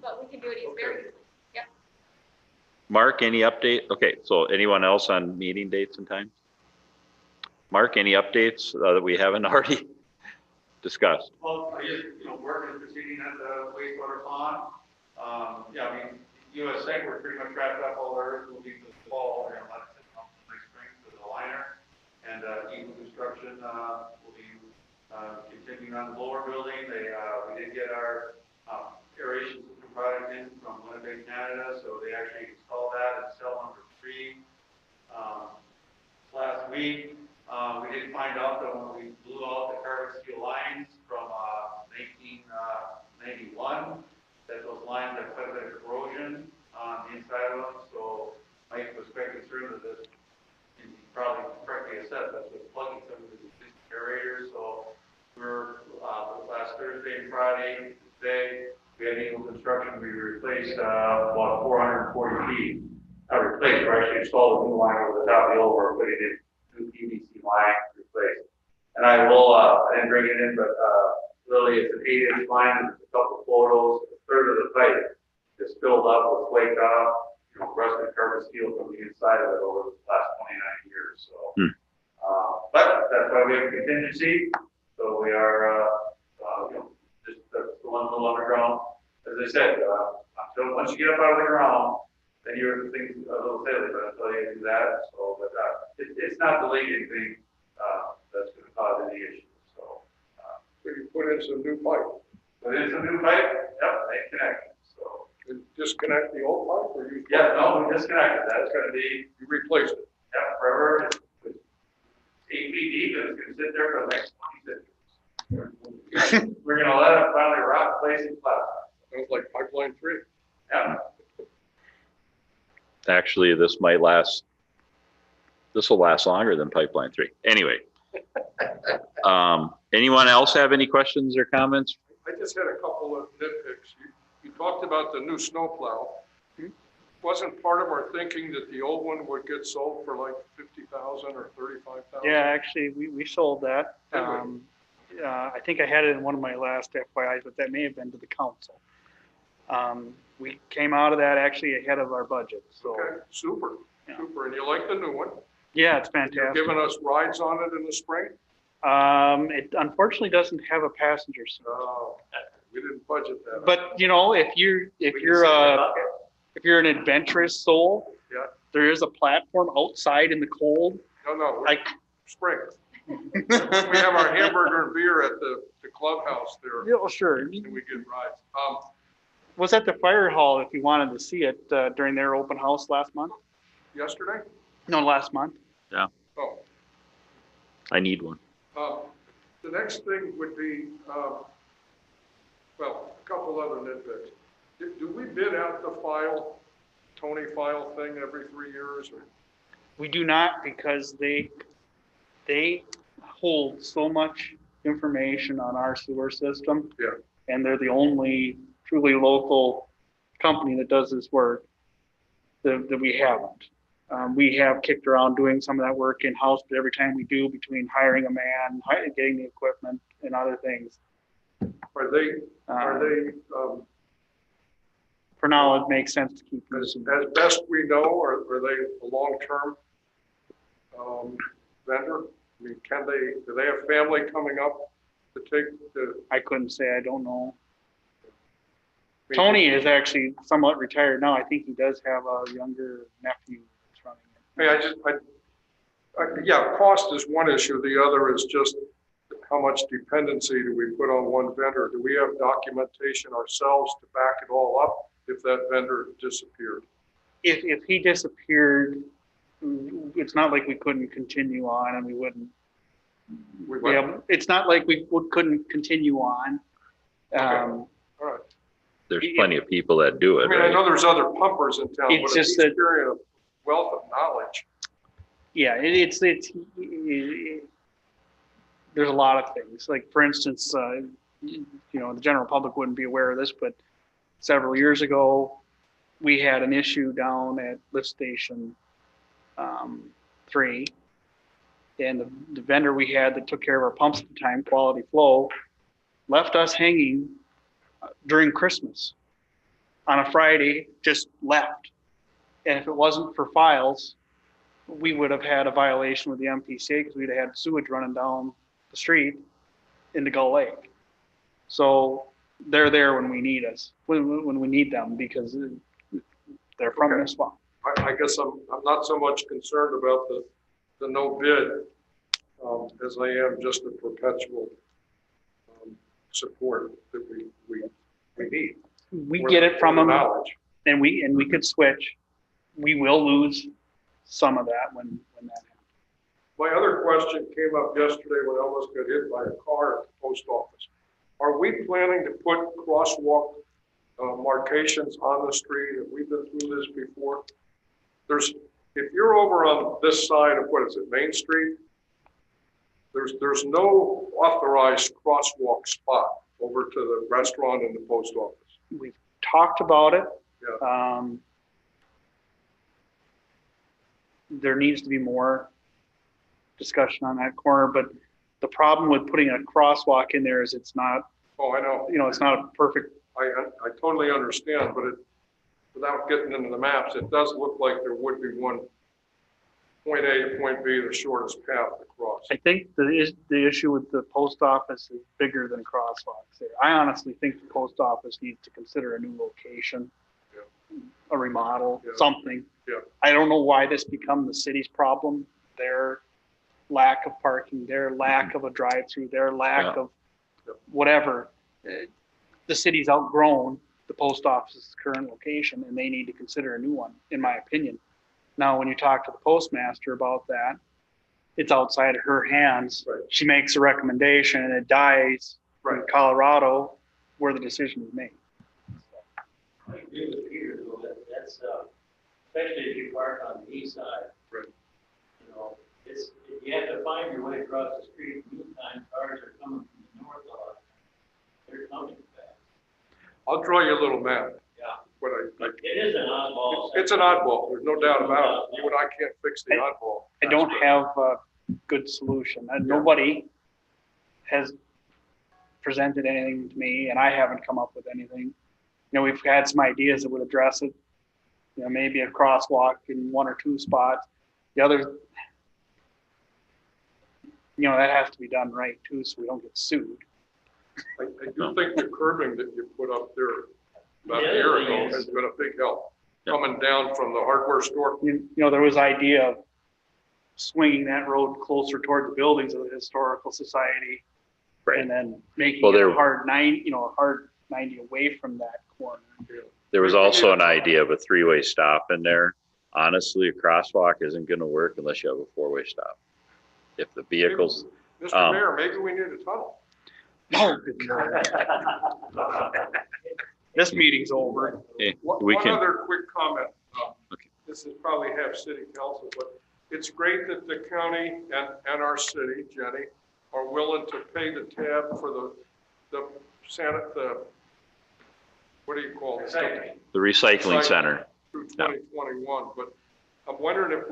but we can do it very easily. Yep. Mark, any update? Okay, so anyone else on meeting dates and times? Mark, any updates that we haven't already discussed? Well, I just, work is proceeding at the wastewater pond. Yeah, I mean, USA, we're pretty much wrapped up all ours, will be this fall, and next spring for the liner. And, Eagle Construction, will be, continuing on the lower building. We did get our, aeration system product in from Winnipeg, Canada, so they actually installed that in cell number 3, last week. We did find out that when we blew out the carbon steel lines from 1991, that those lines had quite a bit of corrosion on the inside of them. So Mike was quite concerned that this, and he probably correctly assessed, that's what's plugging some of the existing aerators. So we're last Thursday and Friday, today, we had Eagle Construction. We replaced about 440 feet. Not replaced, we're actually installed a new line over the top of the old. We're putting in new PVC line replaced. And I will, I didn't bring it in, but really it's an 8-inch line, and there's a couple photos. A third of the pipe is filled up with flaked off, rusted carbon steel from the inside of it over the last 29 years. So, but that's why we have a contingency. So we are, just going a little underground. As I said, until once you get up out of the ground, then you're things a little silly, but until you do that, so, but it's not delaying anything that's going to cause any issues. So we put in some new pipe. put in some new pipe, yep, they connect. So And disconnect the old pipe, or you? yeah, no, we disconnected. That's going to be You replaced it. forever. It's 8 feet deep, and it's going to sit there for the next 20 centuries. We're going to let it finally rot, place and flat. Sounds like pipeline 3. Yeah. Actually, this will last longer than Pipeline 3. Anyway. Anyone else have any questions or comments? I just had a couple of nitpicks. You talked about the new snowplow. Wasn't part of our thinking that the old one would get sold for like 50,000 or 35,000? Yeah, actually, we sold that. Did we? I think I had it in one of my last FYIs, but that may have been to the council. We came out of that actually ahead of our budget, so. Okay, super, Yeah. super. And you like the new one? Yeah, it's You're fantastic. giving us rides on it in the spring? It unfortunately doesn't have a passenger seat. No, we didn't budget that. But if you're an adventurous soul, Yeah. there is a platform outside in the cold. No, Like, spring. We have our hamburger and beer at the clubhouse there, yeah, sure. and we get rides. Was at the fire hall if you wanted to see it during their open house last month. Yesterday? No, last month. Oh, I need one. the next thing would be, a couple other nitpicks. Do we bid out the Tony file thing every 3 years, or? We do not, because they hold so much information on our sewer system. Yeah. And they're the only truly local company that does this work that we haven't. We have kicked around doing some of that work in-house, but every time we do, between hiring a man, getting the equipment and other things. Are they, For now, it makes sense to keep as using. best we know, are they a long-term vendor? I mean, do they have family coming up to take the? I couldn't say, I don't know. Tony is actually somewhat retired now. I think he does have a younger nephew that's running it. Yeah, cost is one issue. The other is just how much dependency do we put on one vendor? Do we have documentation ourselves to back it all up if that vendor disappeared? If he disappeared, it's not like we couldn't continue on and we wouldn't. We went, Yeah, it's not like we couldn't continue on. all right. There's plenty of people that do I it, mean, I right? know there's other pumpers in town, It's but if just he's that- carrying a wealth of knowledge. Yeah, there's a lot of things. Like, for instance, you know, the general public wouldn't be aware of this, but several years ago, we had an issue down at lift station 3. And the vendor we had that took care of our pumps at the time, Quality Flow, left us hanging during Christmas on a Friday, just left. And if it wasn't for files, we would have had a violation with the MPCA because we'd have had sewage running down the street into Gull Lake. So they're there when we need us, when we need them, because they're from Okay. this one. I guess I'm not so much concerned about the no bid as I am just the perpetual support that we need. We get it from For the them, knowledge. and we could switch. We will lose some of that when that happens. My other question came up yesterday when I almost got hit by a car at the post office. Are we planning to put crosswalk markations on the street? Have we been through this before? If you're over on this side of, what is it, Main Street? There's no authorized crosswalk spot over to the restaurant and the post office. We've talked about it. Yeah. There needs to be more discussion on that corner, but the problem with putting a crosswalk in there is it's not, Oh, I know. you know, it's not a perfect, I totally understand, but without getting into the maps, it does look like there would be one point A to point B, the shortest path across. I think the issue with the post office is bigger than crosswalks there. I honestly think the post office needs to consider a new location, a remodel, Yeah. something. Yeah. I don't know why this become the city's problem, their lack of parking, their lack of a drive-through, their lack Yeah. of whatever. The city's outgrown the post office's current location, and they need to consider a new one, in my opinion. Now, when you talk to the postmaster about that, it's outside of her hands. Right. She makes a recommendation and it dies in Right. Colorado where the decision is made. I agree with Peter, though, that's, especially if you park on the east side. Right. You know, you have to find your way across the street. Meantime, cars are coming from the north a lot. They're coming fast. I'll draw you a little map. Yeah. What It is an oddball. it's an oddball, there's no doubt about it. You and I can't fix the oddball. I don't have a good solution. And nobody has presented anything to me, and I haven't come up with anything. You know, we've had some ideas that would address it. You know, maybe a crosswalk in one or two spots. The other, you know, that has to be done right too, so we don't get sued. I do think the curbing that you put up there about a year ago has been a big help. Yeah. Coming down from the hardware store. You know, there was idea of swinging that road closer toward the buildings of the Historical Society. Right. And then making Well, it there- a hard 90 away from that corner. There was also an idea of a three-way stop in there. Honestly, a crosswalk isn't gonna work unless you have a four-way stop. If the vehicles, Mr. Mayor, maybe we need a tunnel. Oh, this meeting's over. we One can, other quick comment. Okay. This is probably half city council, but it's great that the county and our city, Jenny, are willing to pay the tab for the what do you call it? the recycling center. Through Yeah. 2021, but I'm wondering if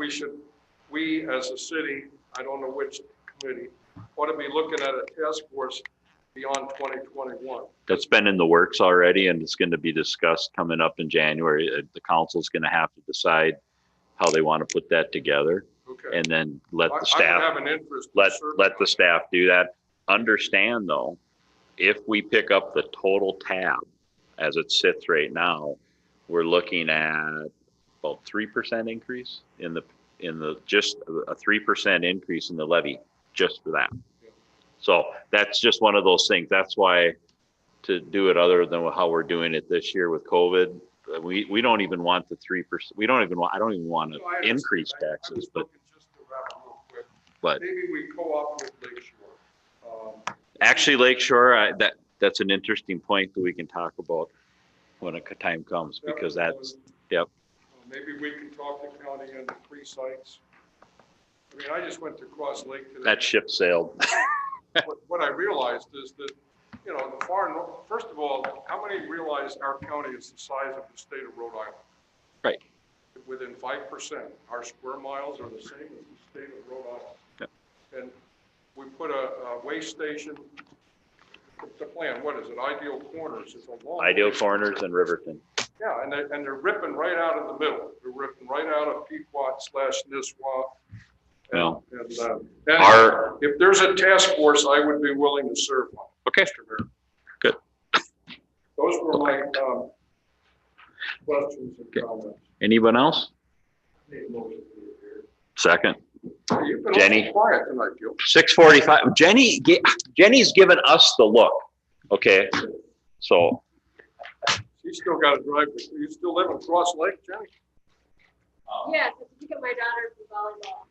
we as a city, I don't know which committee, ought to be looking at a task force beyond 2021. That's been in the works already and it's going to be discussed coming up in January. The council's going to have to decide how they want to put that together Okay. and then let I the staff, have an interest. in let serving the on staff do that. Understand though, if we pick up the total tab as it sits right now, we're looking at about 3% increase in the just a 3% increase in the levy just for that. So that's just one of those things. That's why to do it other than how we're doing it this year with COVID, we don't even want the 3%. We don't even want, I don't even want to No, I understand. increase I taxes, was but, looking just to wrap it real quick. but Maybe we co-op with Lake Shore. actually Lake Shore, that's an interesting point that we can talk about when a time comes, because that's, yep. Maybe we can talk to county and the 3 sites. I mean, I just went to Cross Lake today. That ship sailed. What I realized is that, you know, the far north, first of all, how many realize our county is the size of the state of Rhode Island? Right. Within 5%, our square miles are the same as the state of Rhode Island. Yep. And we put a waste station, the plan, what is it, Ideal Corners, it's a long. Ideal waste Corners station. and Riverton. Yeah, and they're ripping right out of the middle. They're ripping right out of Pequot/Nisswa. Well, And our- if there's a task force, I would be willing to serve on. Okay. Mr. Mayor. Good. Those were my questions and Okay. comments. Anyone else? Need a motion to adjourn. Second. You've been Jenny. awful quiet tonight, Gil. 6:45. Jenny's given us the look. Okay. So You still got to drive. You still live in Cross Lake, Jenny? Yes, I took my daughter to volleyball.